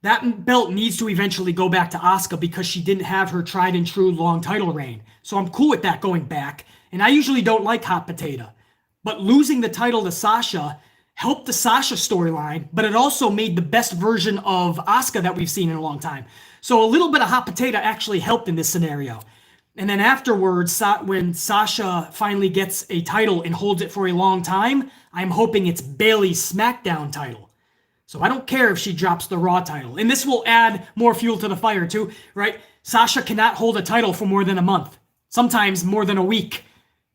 That belt needs to eventually go back to Asuka because she didn't have her tried and true long title reign. So I'm cool with that going back. And I usually don't like hot potato. But losing the title to Sasha helped the Sasha storyline, but it also made the best version of Asuka that we've seen in a long time. So a little bit of hot potato actually helped in this scenario. And then afterwards, when Sasha finally gets a title and holds it for a long time, I'm hoping it's Bayley's Smackdown title. So I don't care if she drops the Raw title. And this will add more fuel to the fire too, right? Sasha cannot hold a title for more than a month, sometimes more than a week.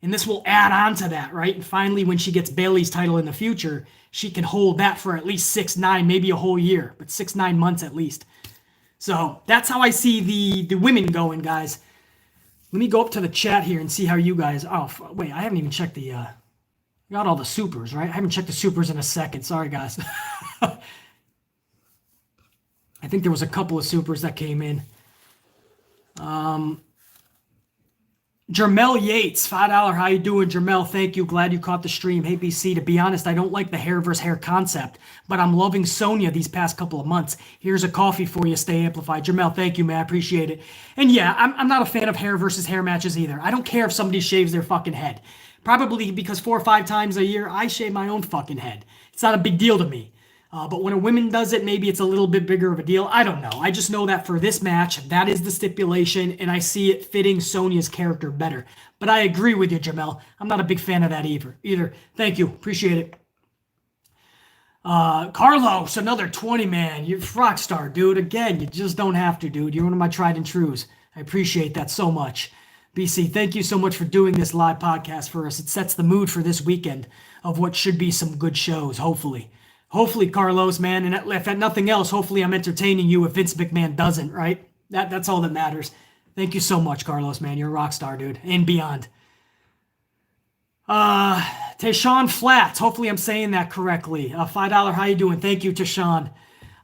And this will add on to that, right? And finally, when she gets Bayley's title in the future, she can hold that for at least 6, 9, maybe a whole year, but 6, 9 months at least. So that's how I see the women going, guys. Let me go up to the chat here and see how you guys... Oh, wait, I haven't even checked the... got all the supers, right? I haven't checked the supers in a second. Sorry, guys. I think there was a couple of supers that came in. Jermel Yates, $5. How you doing, Jermel? Thank you. Glad you caught the stream. Hey, BC, to be honest, I don't like the hair versus hair concept, but I'm loving Sonya these past couple of months. Here's a coffee for you. Stay amplified. Jermel, thank you, man. I appreciate it. And yeah, I'm not a fan of hair versus hair matches either. I don't care if somebody shaves their fucking head. Probably because 4 or 5 times a year, I shave my own fucking head. It's not a big deal to me. But when a woman does it, maybe it's a little bit bigger of a deal. I don't know. I just know that for this match, that is the stipulation, and I see it fitting Sonya's character better. But I agree with you, Jamel. I'm not a big fan of that either. Thank you. Appreciate it. Carlos, another 20, man. You're rock star, dude. Again, you just don't have to, dude. You're one of my tried and trues. I appreciate that so much. BC, thank you so much for doing this live podcast for us. It sets the mood for this weekend of what should be some good shows, hopefully. Hopefully, Carlos, man, and if at nothing else, hopefully I'm entertaining you if Vince McMahon doesn't, right? That's all that matters. Thank you so much, Carlos, man. You're a rock star, dude, and beyond. Tayshawn Flats, hopefully I'm saying that correctly. $5, how you doing? Thank you, Tayshawn.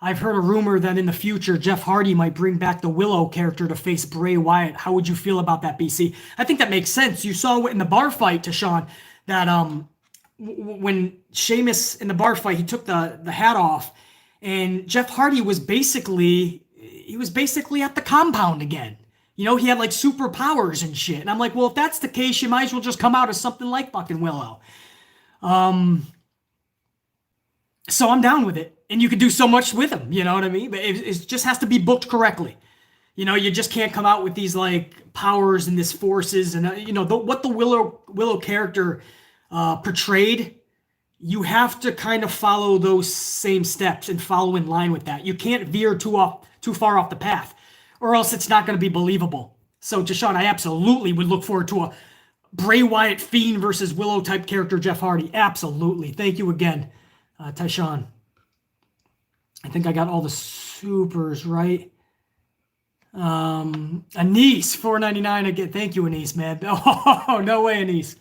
I've heard a rumor that in the future, Jeff Hardy might bring back the Willow character to face Bray Wyatt. How would you feel about that, BC? I think that makes sense. You saw in the bar fight, Tayshawn, that when Sheamus in the bar fight, he took the hat off, and Jeff Hardy was basically at the compound again. You know, he had like superpowers and shit. And I'm like, well, if that's the case, you might as well just come out as something like fucking Willow. So I'm down with it. And you can do so much with him, you know what I mean? But it just has to be booked correctly. You know, you just can't come out with these like powers and this forces and what the Willow character portrayed. You have to kind of follow those same steps and follow in line with that. You can't veer too far off the path, or else it's not going to be believable. So, Deshaun, I absolutely would look forward to a Bray Wyatt Fiend versus Willow type character, Jeff Hardy. Absolutely. Thank you again, Tyshawn. I think I got all the supers right. Anise, $4.99 again. Thank you, Anise, man. Oh, no way, Anise.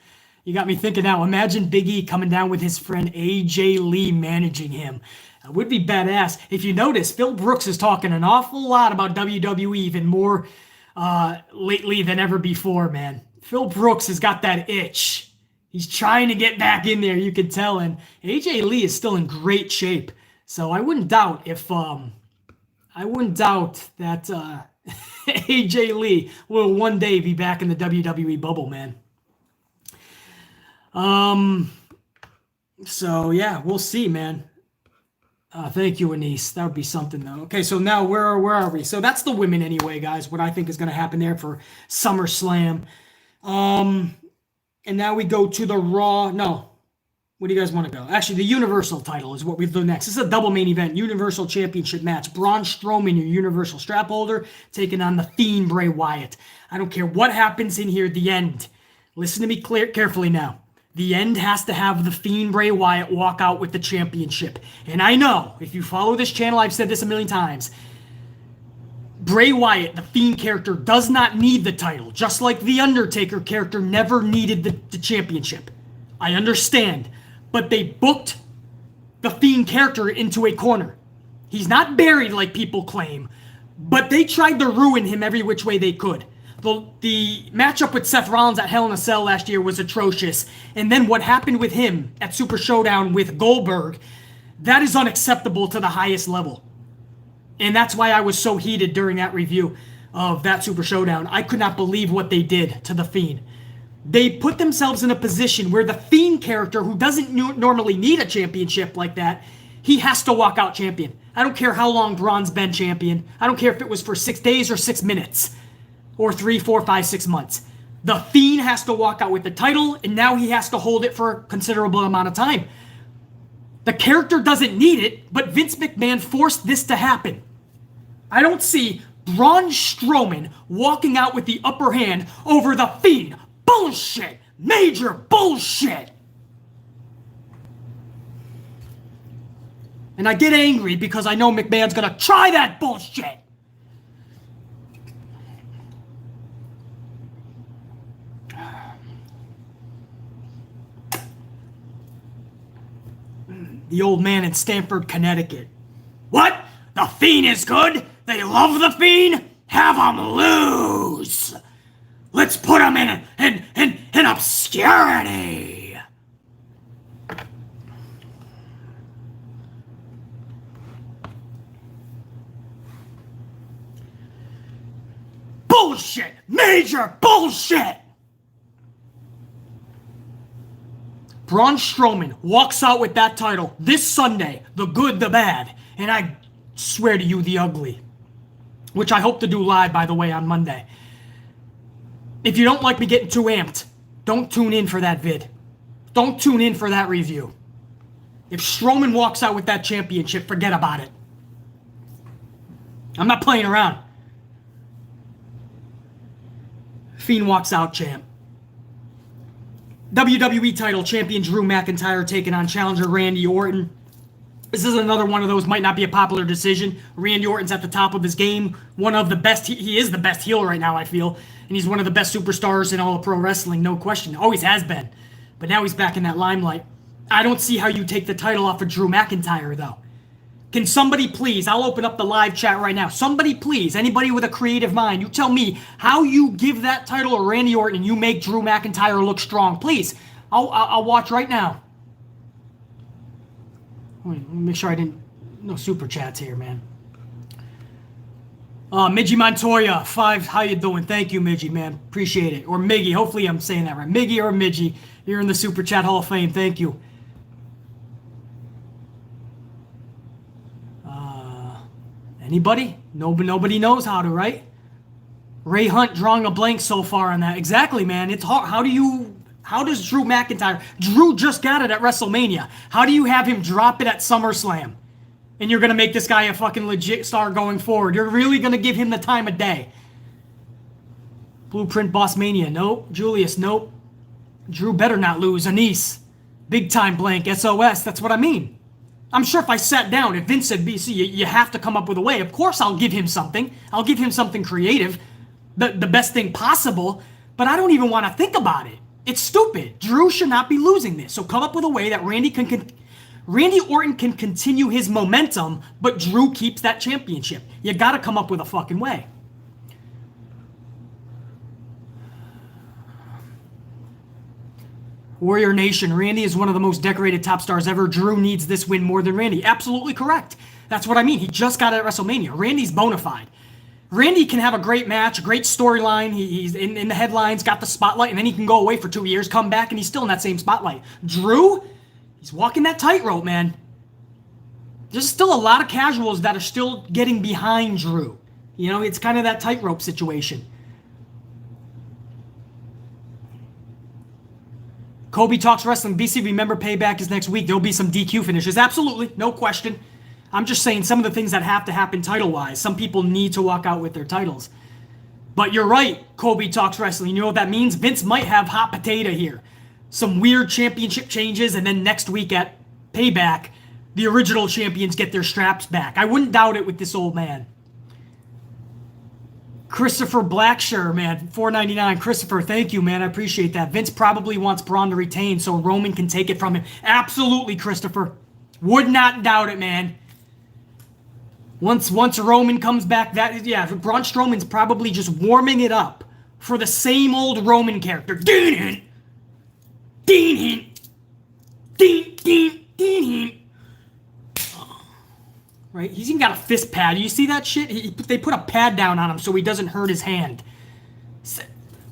You got me thinking now. Imagine Big E coming down with his friend AJ Lee managing him. It would be badass. If you notice, Phil Brooks is talking an awful lot about WWE, even more lately than ever before, man. Phil Brooks has got that itch. He's trying to get back in there, you can tell. And AJ Lee is still in great shape. So I wouldn't doubt that AJ Lee will one day be back in the WWE bubble, man. So yeah, we'll see, man. Thank you, Anise. That would be something, though. Okay, so now where are we? So that's the women anyway, guys. What I think is going to happen there for SummerSlam. And now we go to the Raw. No. Where do you guys want to go? Actually, the Universal title is what we do next. This is a double main event, Universal Championship match. Braun Strowman, your Universal strap holder, taking on the Fiend Bray Wyatt. I don't care what happens in here at the end. Listen to me carefully now. The end has to have the Fiend Bray Wyatt walk out with the championship. And I know, if you follow this channel, I've said this a million times, Bray Wyatt, the Fiend character, does not need the title, just like the Undertaker character never needed the championship. I understand, but they booked the Fiend character into a corner. He's not buried like people claim, but they tried to ruin him every which way they could. The matchup with Seth Rollins at Hell in a Cell last year was atrocious, and then what happened with him at Super Showdown with Goldberg, that is unacceptable to the highest level. And that's why I was so heated during that review of that Super Showdown. I could not believe what they did to The Fiend. They put themselves in a position where the Fiend character, who doesn't normally need a championship like that, he has to walk out champion. I don't care how long Braun's been champion. I don't care if it was for 6 days or 6 minutes or 3, 4, 5, 6 months. The Fiend has to walk out with the title, and now he has to hold it for a considerable amount of time. The character doesn't need it, but Vince McMahon forced this to happen. I don't see Braun Strowman walking out with the upper hand over the Fiend. Bullshit! Major bullshit! And I get angry because I know McMahon's gonna try that bullshit! The old man in Stamford, Connecticut. What? The Fiend is good? They love the Fiend? Have them lose! Let's put them in obscurity! Bullshit! Major bullshit! Braun Strowman walks out with that title this Sunday, the good, the bad, and I swear to you, the ugly, which I hope to do live, by the way, on Monday. If you don't like me getting too amped, don't tune in for that vid. Don't tune in for that review. If Strowman walks out with that championship, forget about it. I'm not playing around. Fiend walks out, champ. WWE Title champion Drew McIntyre taking on challenger Randy Orton. This is another one of those, might not be a popular decision. Randy Orton's at the top of his game. One of the best, he is the best heel right now, I feel. And he's one of the best superstars in all of pro wrestling, no question. Always has been. But now he's back in that limelight. I don't see how you take the title off of Drew McIntyre, though. Can somebody please, I'll open up the live chat right now. Somebody please, anybody with a creative mind, you tell me how you give that title to Randy Orton and you make Drew McIntyre look strong. Please, I'll watch right now. Wait, let me make sure I didn't, no super chats here, man. Miggy Montoya, 5, how you doing? Thank you, Miggy, man. Appreciate it. Or Miggy, hopefully I'm saying that right. Miggy or Midgy, you're in the Super Chat Hall of Fame. Thank you. Anybody? Nobody knows how to, right? Ray Hunt drawing a blank so far on that. Exactly, man. It's hard. How does Drew McIntyre, Drew just got it at WrestleMania. How do you have him drop it at SummerSlam? And you're going to make this guy a fucking legit star going forward. You're really going to give him the time of day. Blueprint Boss Mania. Nope. Julius. Nope. Drew better not lose. Anise. Big time blank. SOS. That's what I mean. I'm sure if I sat down, if Vince said, BC, you have to come up with a way, of course I'll give him something. I'll give him something creative, the best thing possible, but I don't even want to think about it. It's stupid. Drew should not be losing this. So come up with a way that Randy Orton can continue his momentum, but Drew keeps that championship. You got to come up with a fucking way. Warrior Nation, Randy is one of the most decorated top stars ever. Drew needs this win more than Randy. Absolutely correct. That's what I mean. He just got it at WrestleMania. Randy's bona fide. Randy can have a great match, a great storyline. He's in the headlines, got the spotlight, and then he can go away for 2 years, come back, and he's still in that same spotlight. Drew, he's walking that tightrope, man. There's still a lot of casuals that are still getting behind Drew. You know, it's kind of that tightrope situation. Kobe Talks Wrestling. BC, remember Payback is next week. There'll be some DQ finishes. Absolutely. No question. I'm just saying some of the things that have to happen title-wise. Some people need to walk out with their titles. But you're right, Kobe Talks Wrestling. You know what that means? Vince might have hot potato here. Some weird championship changes, and then next week at Payback, the original champions get their straps back. I wouldn't doubt it with this old man. Christopher Blacksher, man, $4.99. Christopher, thank you, man. I appreciate that. Vince probably wants Braun to retain so Roman can take it from him. Absolutely, Christopher. Would not doubt it, man. Once Roman comes back, Braun Strowman's probably just warming it up for the same old Roman character. Right? He's even got a fist pad. You see that shit? They put a pad down on him so he doesn't hurt his hand.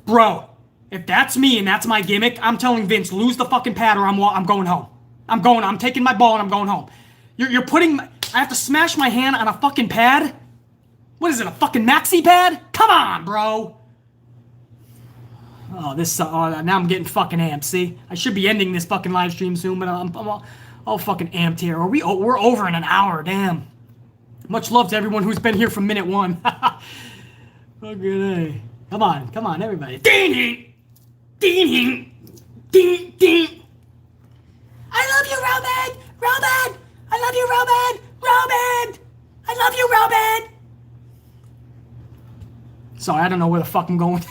Bro, if that's me and that's my gimmick, I'm telling Vince, lose the fucking pad or I'm going home. I'm taking my ball and I'm going home. You're putting... I have to smash my hand on a fucking pad? What is it, a fucking maxi pad? Come on, bro. Oh, now I'm getting fucking amped, see? I should be ending this fucking live stream soon, but I'm all fucking amped here. We're over in an hour, damn. Much love to everyone who's been here from minute 1. Okay, come on, everybody. Ding, ding, ding, ding. I love you, Roman! Roman! I love you, Roman! Roman! I love you, Roman! Sorry, I don't know where the fuck I'm going.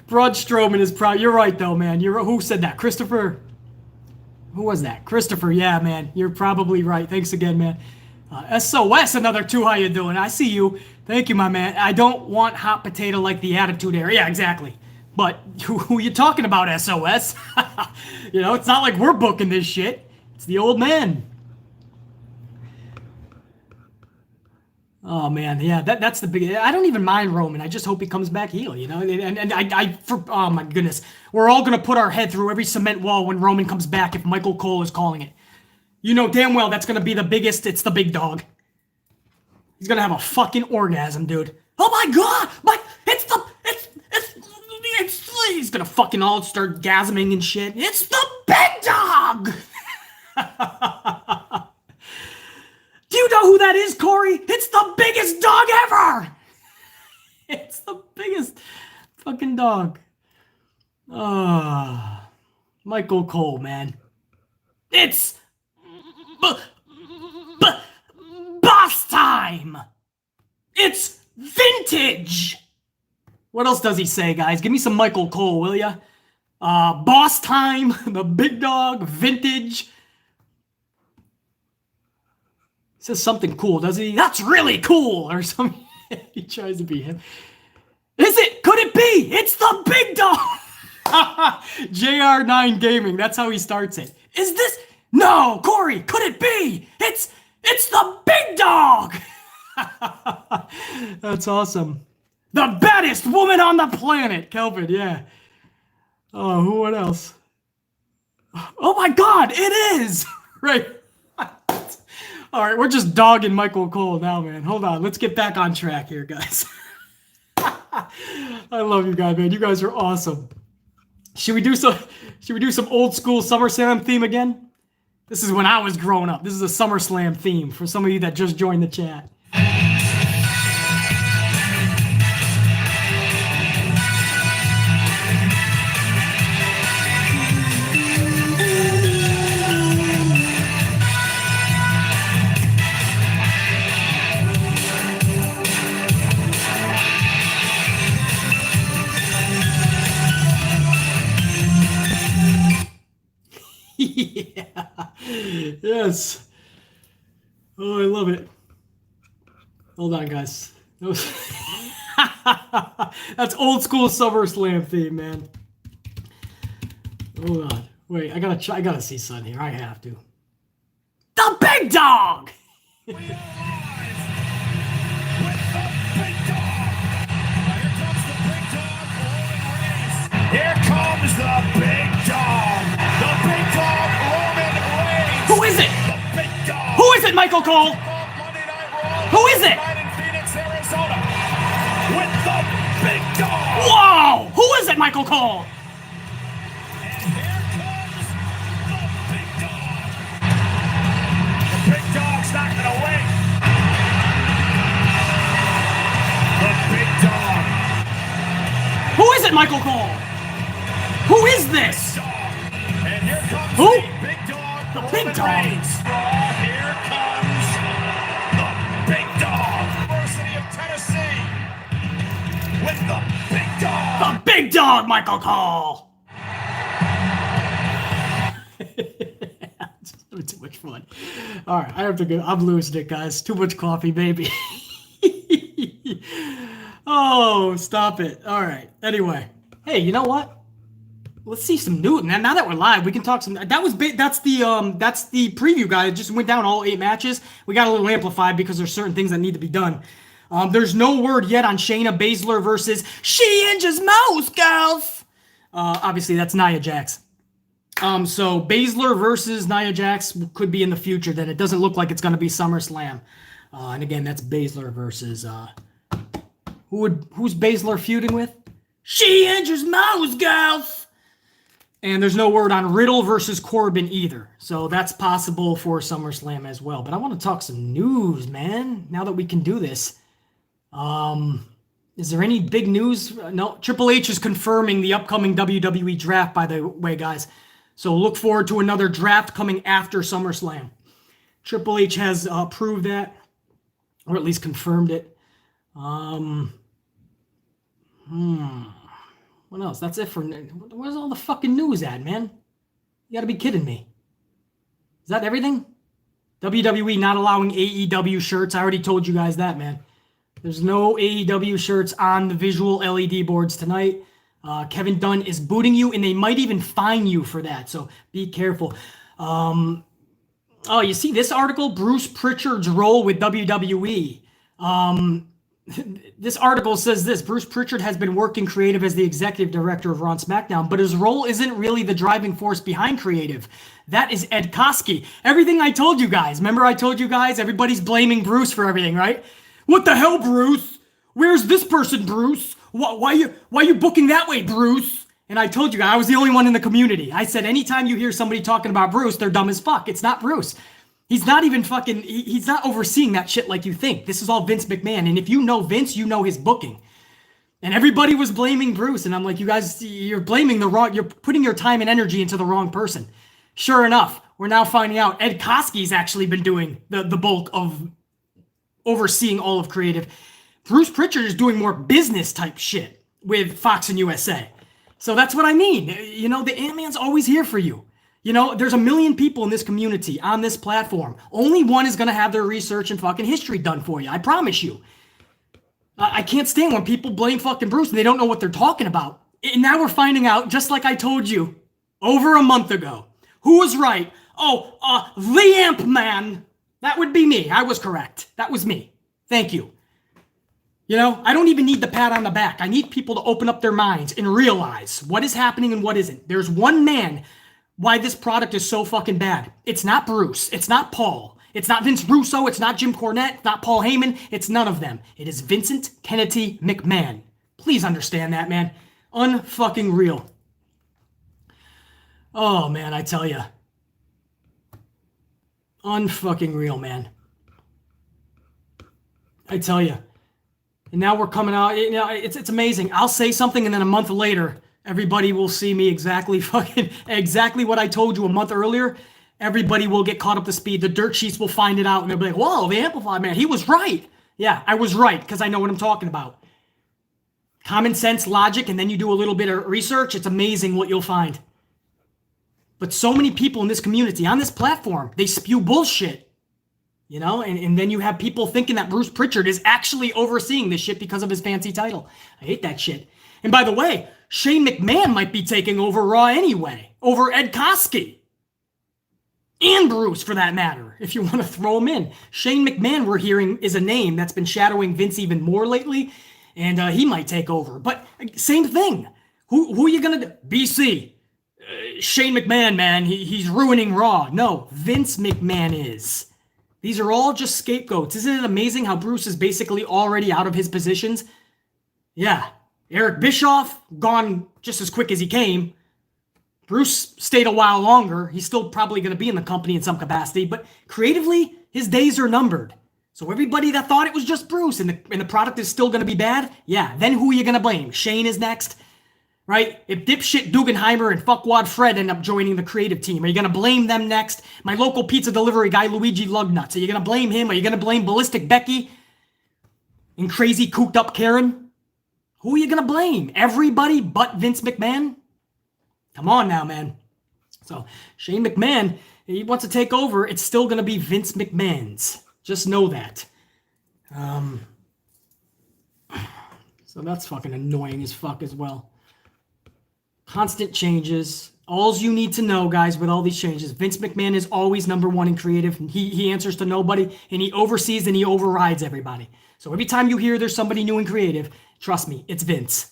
Braun Strowman is proud. You're right, though, man. Who said that? Christopher? Who was that? Christopher, yeah, man. You're probably right. Thanks again, man. SOS, another 2. How you doing? I see you. Thank you, my man. I don't want hot potato like the Attitude Era. Yeah, exactly. But who you talking about, SOS? You know, it's not like we're booking this shit. It's the old man. Oh man, yeah, that's the big. I don't even mind Roman. I just hope he comes back heel, you know. And oh my goodness, we're all gonna put our head through every cement wall when Roman comes back if Michael Cole is calling it. You know damn well that's gonna be the biggest. It's the big dog. He's gonna have a fucking orgasm, dude. Oh my god, he's gonna fucking all start gasming and shit. It's the big dog. Do you know who that is, Corey? It's the biggest dog ever! It's the biggest fucking dog. Michael Cole, man. It's boss time! It's vintage! What else does he say, guys? Give me some Michael Cole, will ya? Boss time, the big dog, vintage... Says something cool, doesn't he? That's really cool! Or something. He tries to be him. Is it? Could it be? It's the big dog! JR9 Gaming, that's how he starts it. Is this? No! Corey, could it be? It's the big dog! That's awesome. The baddest woman on the planet! Kelvin, yeah. Oh, what else? Oh my god, it is! Right. All right, we're just dogging Michael Cole now, man. Hold on, let's get back on track here, guys. I love you guys, man. You guys are awesome. Should we do some old school SummerSlam theme again? This is when I was growing up. This is a SummerSlam theme for some of you that just joined the chat. Yeah. Yes. Oh, I love it. Hold on, guys. That's old school SummerSlam theme, man. Hold on. Wait, I gotta see something here. I have to. The big dog! We are live with the big dog. Here comes the big dog. The big dog, Roman Reigns. Who is it? The big dog. Who is it, Michael Cole? Who is it? In Phoenix, Arizona, with the big dog. Whoa! Who is it, Michael Cole? And here comes the big dog. The big dog's not gonna wait. The big dog. Who is it, Michael Cole? Who is this? And here comes Who? the big dog. The big dog. Here comes the big dog. University of Tennessee. big dog, Michael Cole. Just having too much fun. All right, I have to go. I'm losing it, guys. Too much coffee, baby. Oh, stop it. All right. Anyway, hey, you know what? Let's see some news. Now that we're live, we can talk some. That's the preview, guys. It just went down all 8 matches. We got a little amplified because there's certain things that need to be done. There's no word yet on Shayna Baszler versus She Injures Most Girls. Obviously, that's Nia Jax. So Baszler versus Nia Jax could be in the future. Then it doesn't look like it's going to be SummerSlam. And again, that's Baszler versus who's Baszler feuding with? She Injures Most Girls. And there's no word on Riddle versus Corbin either. So that's possible for SummerSlam as well. But I want to talk some news, man, now that we can do this. Is there any big news? No, Triple H is confirming the upcoming WWE draft, by the way, guys. So look forward to another draft coming after SummerSlam. Triple H has proved that, or at least confirmed it. What else? That's it for... Where's all the fucking news at, man? You gotta be kidding me. Is that everything? WWE not allowing AEW shirts. I already told you guys that, man. There's no AEW shirts on the visual LED boards tonight. Kevin Dunn is booting you, and they might even fine you for that, so be careful. Oh, you see this article? Bruce Prichard's role with WWE. This article says this: Bruce Prichard has been working creative as the executive director of Raw and SmackDown, but his role isn't really the driving force behind creative. That is Ed Koskey. Everything I told you guys. Remember I told you guys everybody's blaming Bruce for everything, right? What the hell, Bruce? Where's this person, Bruce? Why you booking that way, Bruce? And I told you guys, I was the only one in the community. I said anytime you hear somebody talking about Bruce, they're dumb as fuck. It's not Bruce. He's not even fucking, he's not overseeing that shit like you think. This is all Vince McMahon. And if you know Vince, you know his booking. And everybody was blaming Bruce. And I'm like, you guys, you're blaming the wrong, you're putting your time and energy into the wrong person. Sure enough, we're now finding out Ed Koskey's actually been doing the bulk of overseeing all of creative. Bruce Prichard is doing more business type shit with Fox and USA. So that's what I mean. You know, the Ant-Man's always here for you. You know, there's 1 million people in this community on this platform. Only one is going to have their research and fucking history done for you. I promise you. I can't stand when people blame fucking Bruce and they don't know what they're talking about. And now we're finding out, just like I told you over a month ago. Who was right? Oh, the Ant-Man. That would be me. I was correct. That was me. Thank you. You know, I don't even need the pat on the back. I need people to open up their minds and realize what is happening and what isn't. There's one man why this product is so fucking bad. It's not Bruce. It's not Paul. It's not Vince Russo. It's not Jim Cornette. It's not Paul Heyman. It's none of them. It is Vincent Kennedy McMahon. Please understand that, man. Unfucking real. Oh, man, I tell you. Unfucking real, man. I tell you. And now we're coming out. You know, it's amazing. I'll say something, and then a month later, everybody will see me exactly what I told you a month earlier. Everybody will get caught up to speed. The dirt sheets will find it out, and they'll be like, "Whoa, the Amplified man, he was right." Yeah, I was right because I know what I'm talking about. Common sense, logic, and then you do a little bit of research. It's amazing what you'll find. But so many people in this community, on this platform, they spew bullshit. You know, and then you have people thinking that Bruce Prichard is actually overseeing this shit because of his fancy title. I hate that shit. And by the way, Shane McMahon might be taking over Raw anyway, over Ed Koskey. And Bruce, for that matter, if you want to throw him in. Shane McMahon, we're hearing, is a name that's been shadowing Vince even more lately, and he might take over. But same thing. Who are you going to do? BC. Shane McMahon, man, he's ruining Raw. No, Vince McMahon is. These are all just scapegoats. Isn't it amazing how Bruce is basically already out of his positions? Yeah. Eric Bischoff, gone just as quick as he came. Bruce stayed a while longer. He's still probably going to be in the company in some capacity, but creatively, his days are numbered. So everybody that thought it was just Bruce and the product is still going to be bad, yeah, then who are you going to blame? Shane is next, right? If dipshit Guggenheimer and fuckwad Fred end up joining the creative team, are you going to blame them next? My local pizza delivery guy, Luigi Lugnuts, are you going to blame him? Are you going to blame Ballistic Becky and crazy cooped up Karen? Who are you going to blame? Everybody but Vince McMahon? Come on now, man. So Shane McMahon, he wants to take over. It's still going to be Vince McMahon's. Just know that. So that's fucking annoying as fuck as well. Constant changes. All you need to know, guys, with all these changes, Vince McMahon is always number one in creative. He answers to nobody, and he oversees and he overrides everybody. So every time you hear there's somebody new in creative, trust me, it's Vince.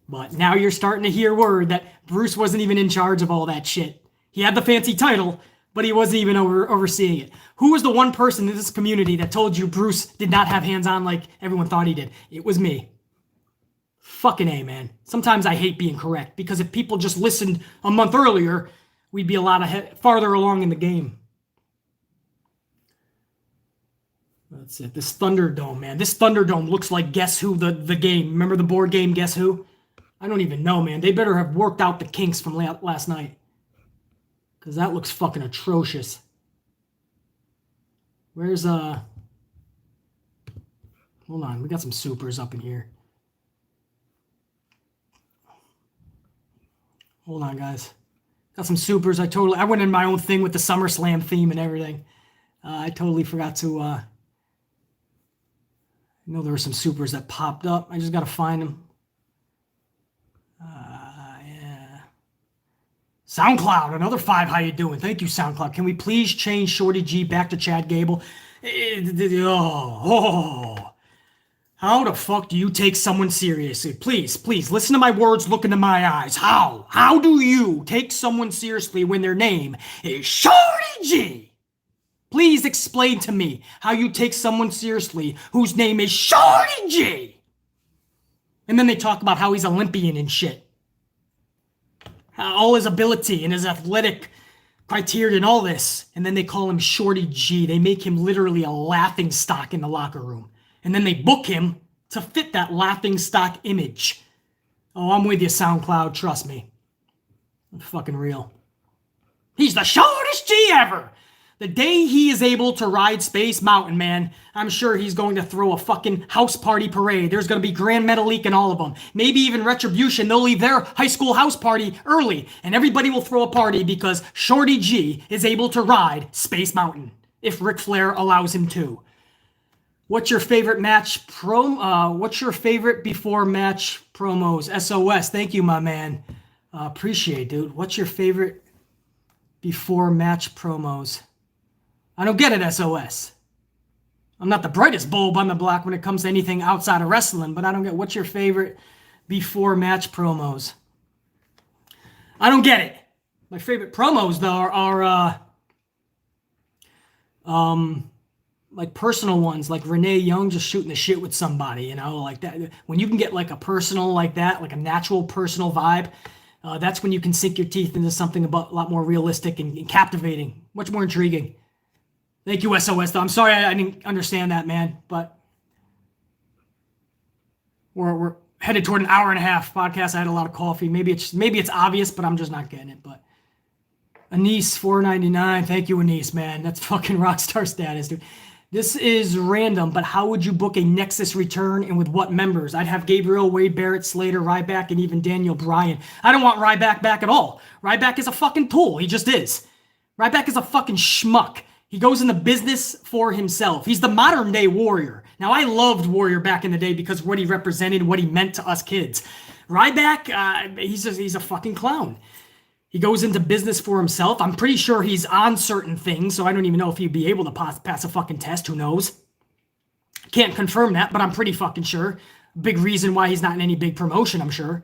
But now you're starting to hear word that Bruce wasn't even in charge of all that shit. He had the fancy title, but he wasn't even overseeing it. Who was the one person in this community that told you Bruce did not have hands-on like everyone thought he did? It was me. Fucking A, man. Sometimes I hate being correct, because if people just listened a month earlier, we'd be a lot farther along in the game. That's it. This ThunderDome, man. This ThunderDome looks like Guess Who, the game. Remember the board game Guess Who? I don't even know, man. They better have worked out the kinks from last night, because that looks fucking atrocious. Where's, hold on. We got some supers up in here. Hold on, guys. Got some supers. I went in my own thing with the SummerSlam theme and everything. I totally forgot to, I know there were some supers that popped up. I just got to find them. Yeah. SoundCloud, another 5. How you doing? Thank you, SoundCloud. Can we please change Shorty G back to Chad Gable? How the fuck do you take someone seriously? Please, listen to my words, look into my eyes. How? How do you take someone seriously when their name is Shorty G? Please explain to me how you take someone seriously whose name is Shorty G. And then they talk about how he's Olympian and shit. All his ability and his athletic criteria and all this. And then they call him Shorty G. They make him literally a laughing stock in the locker room. And then they book him to fit that laughing stock image. Oh, I'm with you, SoundCloud. Trust me. I'm fucking real. He's the shortest G ever. The day he is able to ride Space Mountain, man, I'm sure he's going to throw a fucking house party parade. There's going to be Grand Metalik and all of them. Maybe even Retribution. They'll leave their high school house party early, and everybody will throw a party because Shorty G is able to ride Space Mountain, if Ric Flair allows him to. What's your favorite match what's your favorite before match promos? SOS. Thank you, my man. Appreciate it, dude. What's your favorite before match promos? I don't get it, SOS. I'm not the brightest bulb on the block when it comes to anything outside of wrestling, but I don't get what's your favorite before match promos. I don't get it. My favorite promos though are like personal ones, like Renee Young just shooting the shit with somebody, you know, like that. When you can get like a personal like that, like a natural personal vibe, that's when you can sink your teeth into something a lot more realistic and captivating, much more intriguing. Thank you, SOS, though. I'm sorry I didn't understand that, man, but we're headed toward an hour and a half podcast. I had a lot of coffee. Maybe it's obvious, but I'm just not getting it. But Anise, $4.99. Thank you, Anise, man. That's fucking rock star status, dude. This is random, but how would you book a Nexus return and with what members? I'd have Gabriel, Wade Barrett, Slater, Ryback, and even Daniel Bryan. I don't want Ryback back at all. Ryback is a fucking tool. He just is. Ryback is a fucking schmuck. He goes into business for himself. He's the modern day Warrior. Now, I loved Warrior back in the day because what he represented, what he meant to us kids. Ryback, he's a fucking clown. He goes into business for himself. I'm pretty sure he's on certain things, so I don't even know if he'd be able to pass a fucking test. Who knows? Can't confirm that, but I'm pretty fucking sure. Big reason why he's not in any big promotion, I'm sure.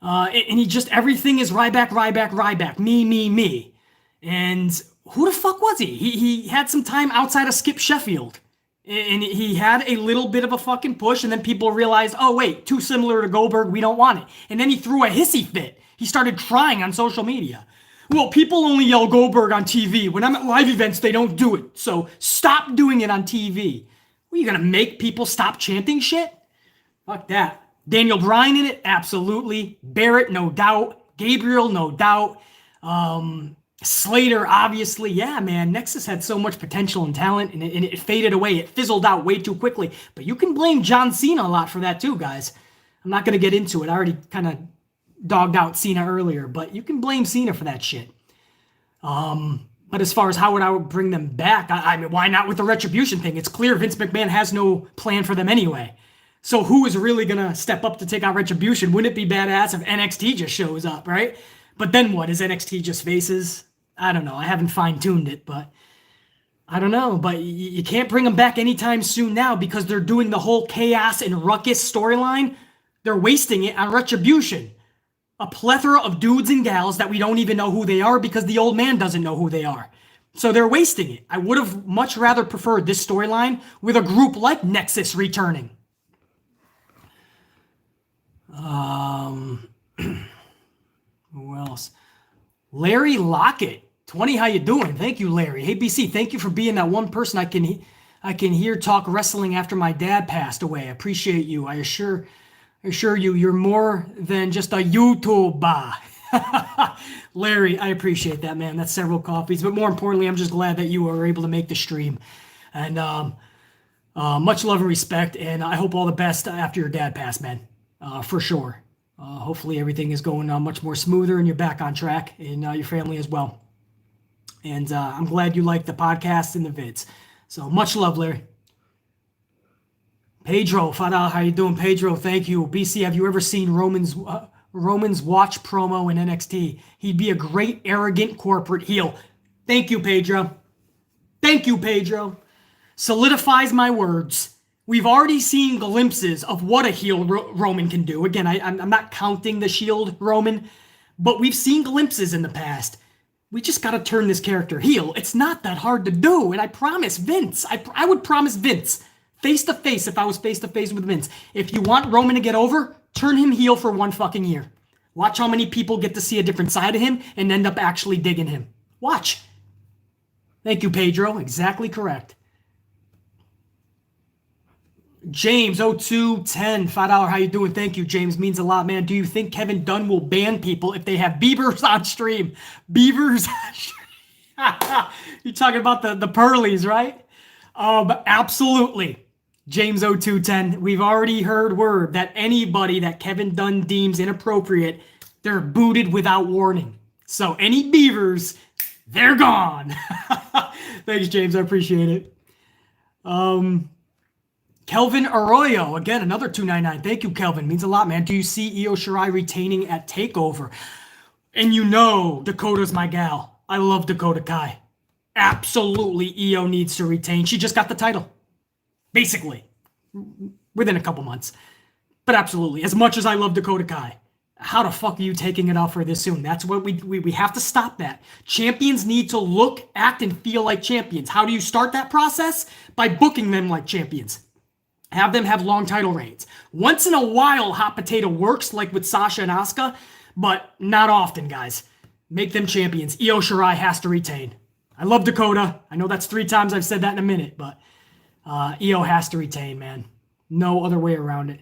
And he just, everything is Ryback. Me. And who the fuck was he? He had some time outside of Skip Sheffield. And he had a little bit of a fucking push, and then people realized, oh wait, too similar to Goldberg, we don't want it. And then he threw a hissy fit. He started crying on social media. Well, people only yell Goldberg on TV. When I'm at live events, they don't do it. So stop doing it on TV. What, are you going to make people stop chanting shit? Fuck that. Daniel Bryan in it? Absolutely. Barrett, no doubt. Gabriel, no doubt. Slater, obviously. Yeah, man. Nexus had so much potential and talent, and it faded away. It fizzled out way too quickly. But you can blame John Cena a lot for that too, guys. I'm not going to get into it. I already kind of dogged out Cena earlier, but you can blame Cena for that shit. But as far as how I would bring them back, I mean, why not with the Retribution thing? It's clear Vince McMahon has no plan for them anyway. So who is really going to step up to take out Retribution? Wouldn't it be badass if NXT just shows up, right? But then what? Is NXT just faces? I don't know. I haven't fine-tuned it, but I don't know. But you can't bring them back anytime soon now because they're doing the whole Chaos and Ruckus storyline. They're wasting it on Retribution. A plethora of dudes and gals that we don't even know who they are because the old man doesn't know who they are. So they're wasting it. I would have much rather preferred this storyline with a group like Nexus returning. Who else? Larry Lockett. 20, how you doing? Thank you, Larry. Hey, BC, thank you for being that one person I can hear talk wrestling after my dad passed away. I appreciate you. I assure you, you're more than just a YouTuber. Larry, I appreciate that, man. That's several coffees. But more importantly, I'm just glad that you were able to make the stream. And much love and respect. And I hope all the best after your dad passed, man. For sure. Hopefully everything is going much more smoother and you're back on track and your family as well. And I'm glad you like the podcast and the vids. So much love, Larry. Pedro, Fada, how you doing, Pedro? Thank you. BC, have you ever seen Roman's watch promo in NXT? He'd be a great, arrogant corporate heel. Thank you, Pedro. Thank you, Pedro. Solidifies my words. We've already seen glimpses of what a heel Roman can do. Again, I'm not counting the Shield Roman, but we've seen glimpses in the past. We just got to turn this character heel. It's not that hard to do, and I promise Vince. I would promise Vince. Face-to-face, if I was face-to-face with Vince. If you want Roman to get over, turn him heel for one fucking year. Watch how many people get to see a different side of him and end up actually digging him. Watch. Thank you, Pedro. Exactly correct. James, 0210, $5. How you doing? Thank you, James. Means a lot, man. Do you think Kevin Dunn will ban people if they have beavers on stream? Beavers on stream. You're talking about the Pearlies, right? Absolutely. James 0210, we've already heard word that anybody that Kevin Dunn deems inappropriate, they're booted without warning. So any beavers, they're gone. Thanks, James. I appreciate it. Kelvin Arroyo, again, another $2.99. Thank you, Kelvin. Means a lot, man. Do you see Io Shirai retaining at TakeOver? And you know Dakota's my gal. I love Dakota Kai. Absolutely, Io needs to retain. She just got the title. Basically. Within a couple months. But absolutely. As much as I love Dakota Kai, how the fuck are you taking it off her this soon? That's what we have to stop that. Champions need to look, act, and feel like champions. How do you start that process? By booking them like champions. Have them have long title reigns. Once in a while, hot potato works, like with Sasha and Asuka, but not often, guys. Make them champions. Io Shirai has to retain. I love Dakota. I know that's 3 times I've said that in a minute, but Io has to retain, man. No other way around it.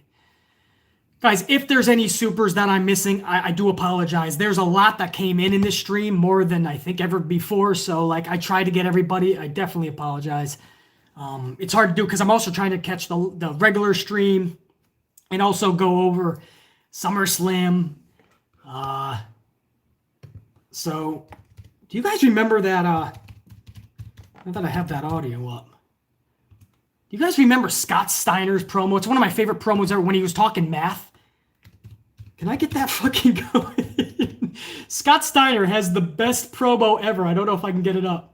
Guys, if there's any supers that I'm missing, I do apologize. There's a lot that came in this stream, more than I think ever before, so like I try to get everybody. I definitely apologize. It's hard to do because I'm also trying to catch the regular stream and also go over SummerSlam. So, do you guys remember that? Now that I have that audio up. Do you guys remember Scott Steiner's promo? It's one of my favorite promos ever when he was talking math. Can I get that fucking going? Scott Steiner has the best promo ever. I don't know if I can get it up.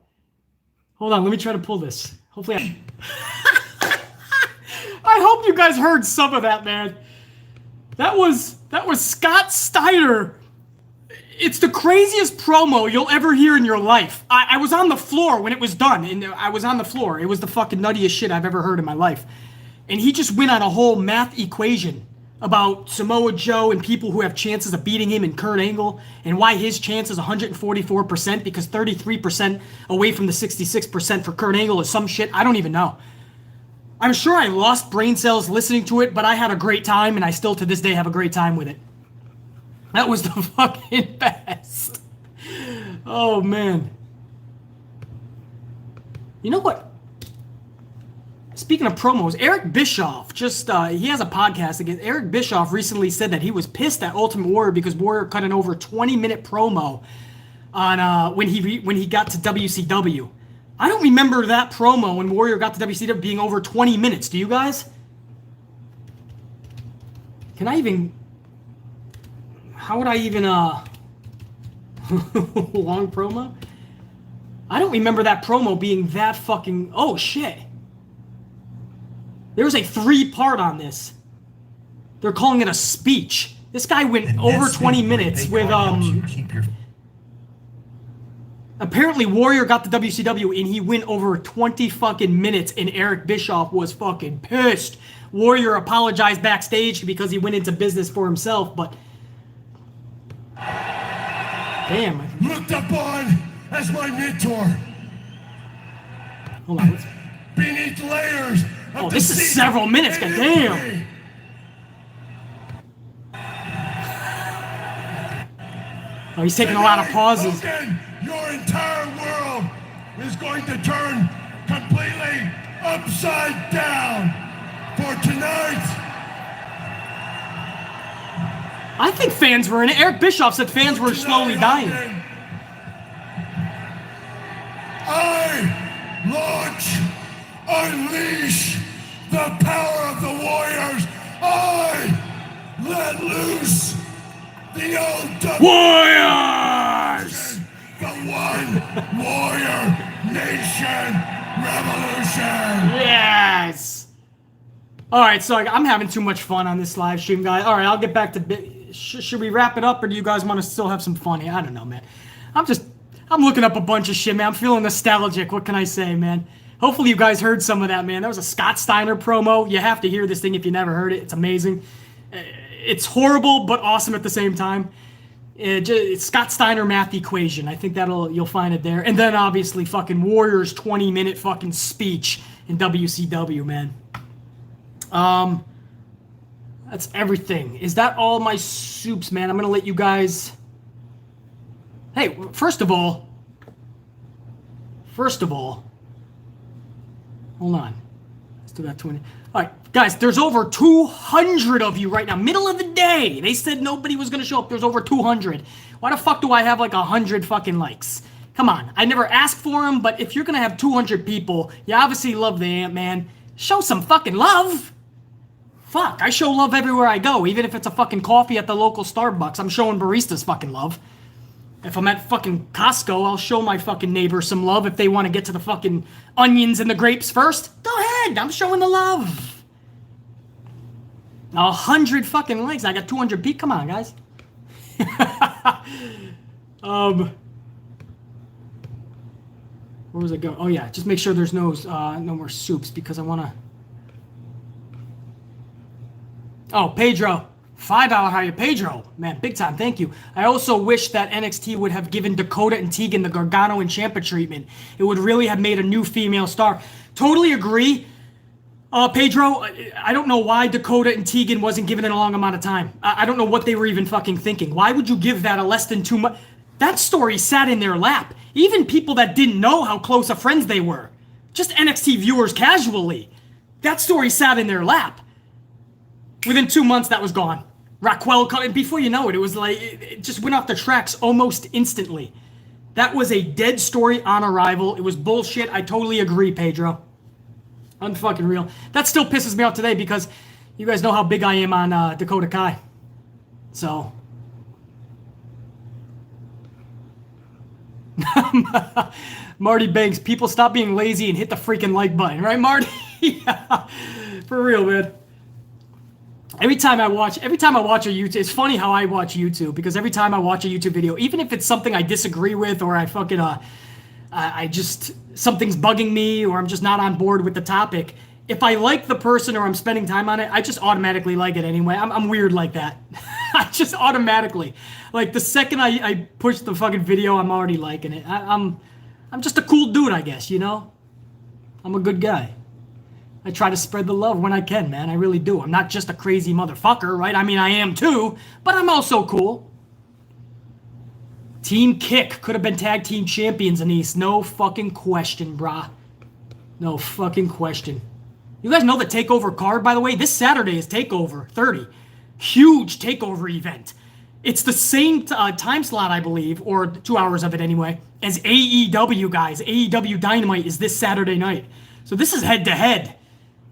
Hold on, let me try to pull this. Hopefully I hope you guys heard some of that, man. That was Scott Steiner. It's the craziest promo you'll ever hear in your life. I was on the floor when it was done, and I was on the floor. It was the fucking nuttiest shit I've ever heard in my life. And he just went on a whole math equation about Samoa Joe and people who have chances of beating him and Kurt Angle, and why his chance is 144% because 33% away from the 66% for Kurt Angle is some shit. I don't even know. I'm sure I lost brain cells listening to it, but I had a great time, and I still to this day have a great time with it. That was the fucking best. Oh, man. You know what? Speaking of promos, Eric Bischoff he has a podcast again. Eric Bischoff recently said that he was pissed at Ultimate Warrior because Warrior cut an over 20-minute promo on when he got to WCW. I don't remember that promo when Warrior got to WCW being over 20 minutes. Do you guys? Can I even... How would I even... long promo? I don't remember that promo being that fucking... Oh, shit. There was a 3-part on this. They're calling it a speech. This guy went over 20 minutes with... Apparently, Warrior got the WCW, and he went over 20 fucking minutes, and Eric Bischoff was fucking pissed. Warrior apologized backstage because he went into business for himself, but... Damn. Looked upon as my mentor. Hold on. Beneath layers of this is several minutes, goddamn. Oh, he's taking a lot of pauses. Hogan, your entire world is going to turn completely upside down for tonight. I think fans were in it. Eric Bischoff said fans were slowly dying. I unleash the power of the Warriors. I let loose the old Warriors! The one warrior nation revolution. Yes. All right, so I'm having too much fun on this live stream, guys. All right, I'll get back to... Should we wrap it up, or do you guys want to still have some fun here? I don't know, man. I'm looking up a bunch of shit, man. I'm feeling nostalgic. What can I say, man? Hopefully you guys heard some of that, man. That was a Scott Steiner promo. You have to hear this thing if you never heard it. It's amazing. It's horrible, but awesome at the same time. It's Scott Steiner math equation. I think you'll find it there. And then obviously fucking Warriors 20-minute fucking speech in WCW, man. That's everything. Is that all my soups, man? I'm gonna let you guys... Hey, first of all, hold on. Still got 20. All right, guys, there's over 200 of you right now. Middle of the day. They said nobody was going to show up. There's over 200. Why the fuck do I have like 100 fucking likes? Come on. I never asked for them, but if you're going to have 200 people, you obviously love the Ant-Man. Show some fucking love. Fuck, I show love everywhere I go. Even if it's a fucking coffee at the local Starbucks, I'm showing baristas fucking love. If I'm at fucking Costco, I'll show my fucking neighbors some love if they want to get to the fucking onions and the grapes first. Go ahead, I'm showing the love. 100 fucking likes. I got 200 people. Come on, guys. Where was it going? Oh yeah, just make sure there's no more soups because I want to. Oh, Pedro. $5 higher. Pedro. Man, big time. Thank you. I also wish that NXT would have given Dakota and Tegan the Gargano and Ciampa treatment. It would really have made a new female star. Totally agree. Pedro, I don't know why Dakota and Tegan wasn't given it a long amount of time. I don't know what they were even fucking thinking. Why would you give that a less than 2 months? That story sat in their lap. Even people that didn't know how close of friends they were. Just NXT viewers casually. That story sat in their lap. Within 2 months, that was gone. Raquel, before you know it, it was like, it just went off the tracks almost instantly. That was a dead story on arrival. It was bullshit. I totally agree, Pedro. Unfucking real. That still pisses me off today because you guys know how big I am on Dakota Kai. So. Marty Banks, people stop being lazy and hit the freaking like button. Right, Marty? Yeah. For real, man. Every time I watch a YouTube, it's funny how I watch YouTube because every time I watch a YouTube video, even if it's something I disagree with or I fucking, something's bugging me or I'm just not on board with the topic, if I like the person or I'm spending time on it, I just automatically like it anyway. I'm weird like that. I just automatically, like the second I push the fucking video, I'm already liking it. I'm just a cool dude, I guess, you know? I'm a good guy. I try to spread the love when I can, man. I really do. I'm not just a crazy motherfucker, right? I mean, I am too, but I'm also cool. Team Kick could have been tag team champions in East. No fucking question, brah. No fucking question. You guys know the TakeOver card, by the way? This Saturday is TakeOver 30. Huge TakeOver event. It's the same time slot, I believe, or 2 hours of it anyway, as AEW, guys. AEW Dynamite is this Saturday night. So this is head-to-head.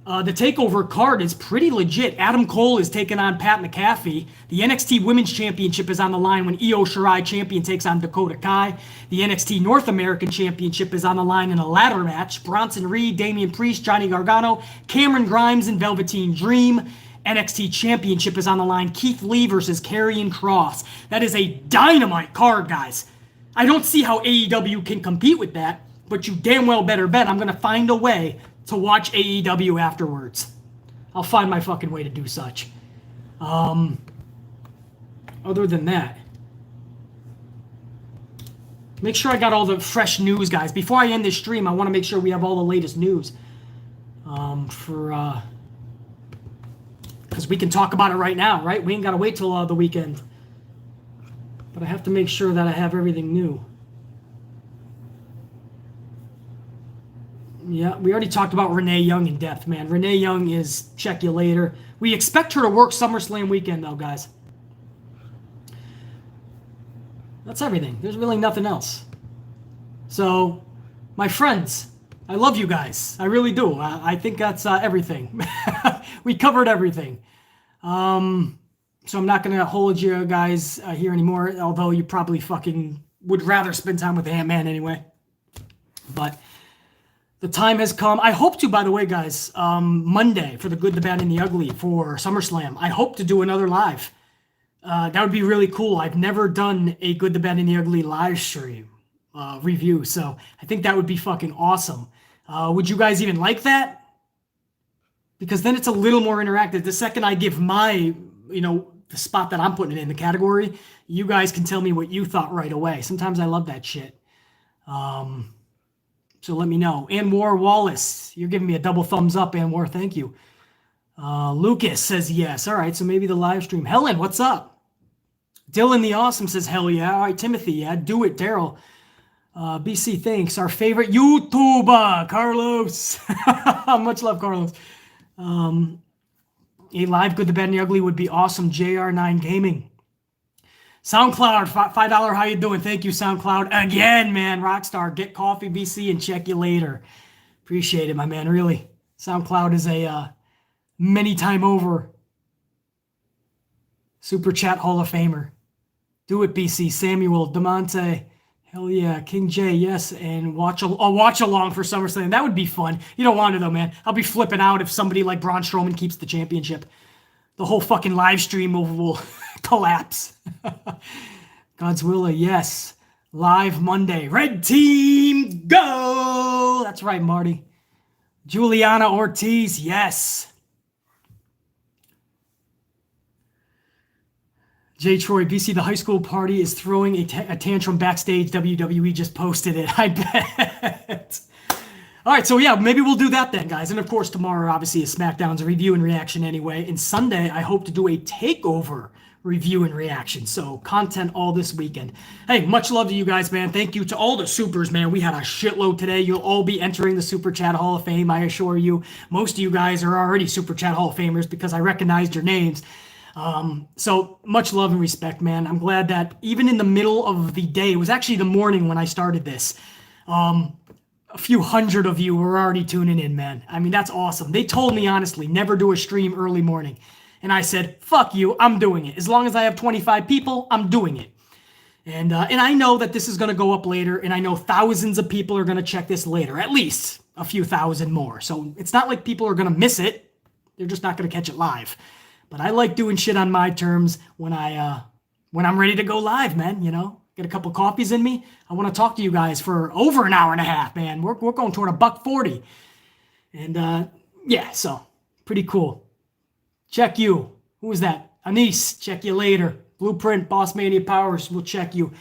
The TakeOver card is pretty legit. Adam Cole is taking on Pat McAfee. The NXT Women's Championship is on the line when Io Shirai champion takes on Dakota Kai. The NXT North American Championship is on the line in a ladder match. Bronson Reed, Damian Priest, Johnny Gargano, Cameron Grimes, and Velveteen Dream. NXT Championship is on the line. Keith Lee versus Karrion Kross. That is a dynamite card, guys. I don't see how AEW can compete with that, but you damn well better bet I'm going to find a way to watch AEW afterwards. I'll find my fucking way to do such. Other than that, make sure I got all the fresh news, guys. Before I end this stream, I want to make sure we have all the latest news. Because we can talk about it right now, right? We ain't got to wait till the weekend. But I have to make sure that I have everything new. Yeah, we already talked about Renee Young in depth, man. Renee Young is check you later. We expect her to work SummerSlam weekend, though, guys. That's everything. There's really nothing else. So, my friends, I love you guys. I really do. I think that's everything. We covered everything. So I'm not going to hold you guys here anymore, although you probably fucking would rather spend time with Ant-Man anyway. But the time has come. I hope to, by the way, guys, Monday for the Good, the Bad, and the Ugly for SummerSlam. I hope to do another live. That would be really cool. I've never done a Good, the Bad, and the Ugly live stream review, so I think that would be fucking awesome. Would you guys even like that? Because then it's a little more interactive. The second I give my, the spot that I'm putting it in, the category, you guys can tell me what you thought right away. Sometimes I love that shit. So let me know. Anwar Wallace, you're giving me a double thumbs up, Anwar. Thank you. Lucas says yes. All right, so maybe the live stream. Helen, what's up? Dylan the Awesome says hell yeah. All right, Timothy, yeah, do it. Daryl. BC, thanks. Our favorite YouTuber, Carlos. Much love, Carlos. A live Good, the Bad, and the Ugly would be awesome. JR9 Gaming. SoundCloud, $5. How you doing? Thank you, SoundCloud. Again, man. Rockstar, get coffee, BC, and check you later. Appreciate it, my man. Really. SoundCloud is a many time over Super Chat Hall of Famer. Do it, BC. Samuel, Demonte. Hell yeah. King J, yes. And watch along for SummerSlam. That would be fun. You don't want to, though, man. I'll be flipping out if somebody like Braun Strowman keeps the championship. The whole fucking live stream will collapse. Godzilla, yes. Live Monday. Red team, go! That's right, Marty. Juliana Ortiz, yes. J. Troy, BC, the high school party is throwing a tantrum backstage. WWE just posted it. I bet. All right, so yeah, maybe we'll do that then, guys. And of course, tomorrow, obviously, is SmackDown's review and reaction anyway. And Sunday, I hope to do a TakeOver review and reaction. So content all this weekend. Hey, much love to you guys, man. Thank you to all the supers, man. We had a shitload today. You'll all be entering the Super Chat Hall of Fame, I assure you. Most of you guys are already Super Chat Hall of Famers because I recognized your names. So much love and respect, man. I'm glad that even in the middle of the day, it was actually the morning when I started this, a few hundred of you were already tuning in, man. I mean, that's awesome. They told me, honestly, never do a stream early morning. And I said, fuck you, I'm doing it. As long as I have 25 people, I'm doing it. And I know that this is going to go up later, and I know thousands of people are going to check this later, at least a few thousand more. So it's not like people are going to miss it. They're just not going to catch it live. But I like doing shit on my terms when I'm ready to go live, man, Get a couple coffees in me. I want to talk to you guys for over an hour and a half, man. We're going toward $140. And yeah, so pretty cool. Check you. Who is that? Anise. Check you later. Blueprint, Boss Mania Powers. We'll check you.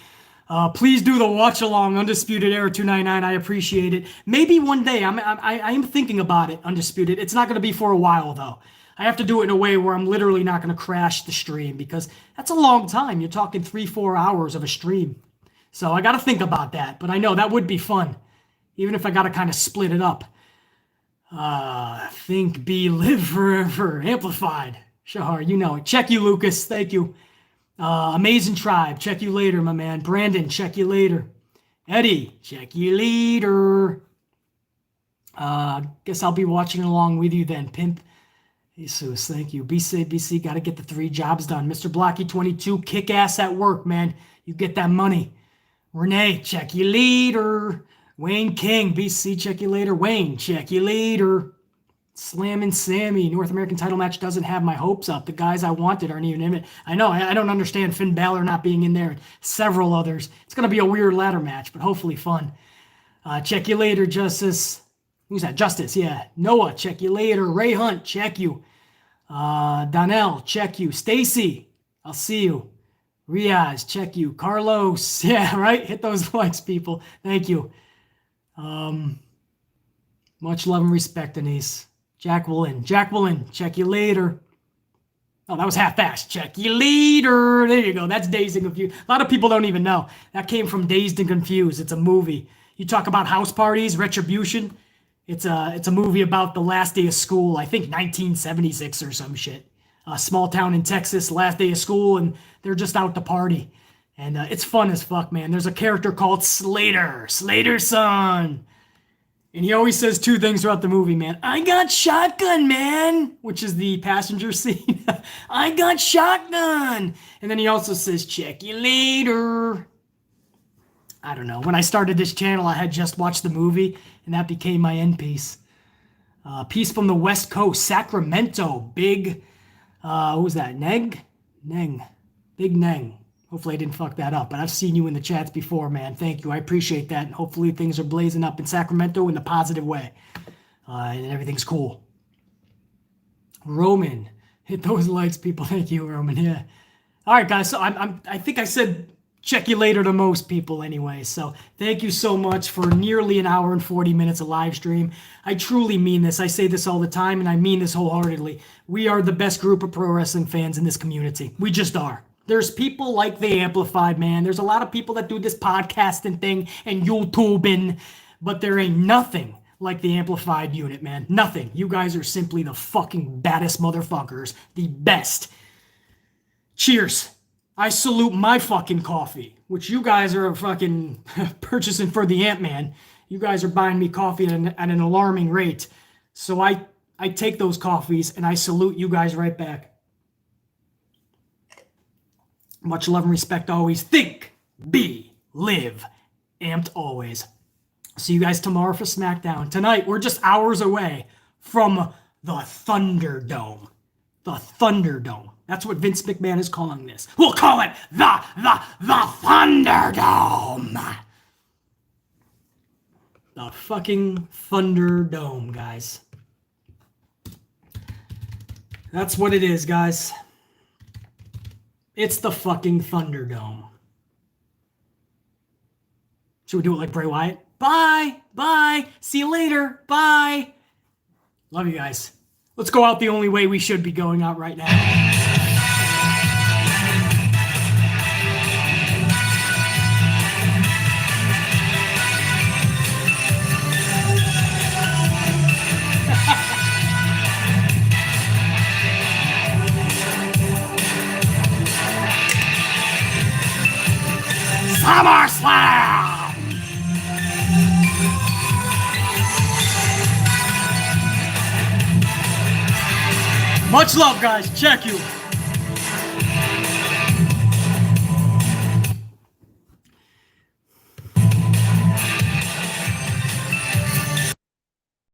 Please do the watch along. Undisputed Era 299. I appreciate it. Maybe one day. I am thinking about it. Undisputed. It's not going to be for a while though. I have to do it in a way where I'm literally not going to crash the stream because that's a long time. You're talking 3-4 hours of a stream. So I got to think about that. But I know that would be fun, even if I got to kind of split it up. Think, be, live forever. Amplified. Shahar, you know it. Check you, Lucas. Thank you. Amazing Tribe. Check you later, my man. Brandon, check you later. Eddie, check you later. Guess I'll be watching along with you then, Pimp. Jesus, thank you. BC, got to get the 3 jobs done. Mr. Blocky 22, kick ass at work, man. You get that money. Renee, check you later. Wayne King, BC, check you later. Wayne, check you later. Slammin' Sammy, North American title match doesn't have my hopes up. The guys I wanted aren't even in it. I know, I don't understand Finn Balor not being in there and several others. It's going to be a weird ladder match, but hopefully fun. Check you later, Justice. Who's that? Justice, yeah. Noah, check you later. Ray Hunt, check you. Donnell, check you. Stacy, I'll see you. Riaz, check you. Carlos, yeah, right? Hit those likes, people. Thank you. Much love and respect, Denise. Jacqueline, check you later. Oh, that was half-assed. Check you later. There you go. That's Dazed and Confused. A lot of people don't even know. That came from Dazed and Confused. It's a movie. You talk about house parties, Retribution. It's a movie about the last day of school. I think 1976 or some shit. A small town in Texas, last day of school, and they're just out to party. And it's fun as fuck, man. There's a character called Slater's son. And he always says 2 things throughout the movie, man. I got shotgun, man, which is the passenger scene. I got shotgun. And then he also says, check you later. I don't know. When I started this channel, I had just watched the movie, and that became my end piece. Piece from the West Coast, Sacramento. Big, what was that? Neng? Big Neng. Hopefully I didn't fuck that up, but I've seen you in the chats before, man. Thank you. I appreciate that. Hopefully things are blazing up in Sacramento in a positive way. And everything's cool. Roman. Hit those likes, people. Thank you, Roman. Yeah. All right, guys. So I think I said check you later to most people anyway. So thank you so much for nearly an hour and 40 minutes of live stream. I truly mean this. I say this all the time, and I mean this wholeheartedly. We are the best group of pro wrestling fans in this community. We just are. There's people like the Amplified, man. There's a lot of people that do this podcasting thing and YouTubing, but there ain't nothing like the Amplified unit, man. Nothing. You guys are simply the fucking baddest motherfuckers. The best. Cheers. I salute my fucking coffee, which you guys are fucking purchasing for the Ant-Man. You guys are buying me coffee at an alarming rate. So I take those coffees and I salute you guys right back. Much love and respect always. Think, be, live, amped always. See you guys tomorrow for SmackDown. Tonight, we're just hours away from the ThunderDome. The ThunderDome. That's what Vince McMahon is calling this. We'll call it the ThunderDome. The fucking ThunderDome, guys. That's what it is, guys. It's the fucking ThunderDome. Should we do it like Bray Wyatt? Bye. Bye. See you later. Bye. Love you guys. Let's go out the only way we should be going out right now. SummerSlam! Much love, guys. Check you.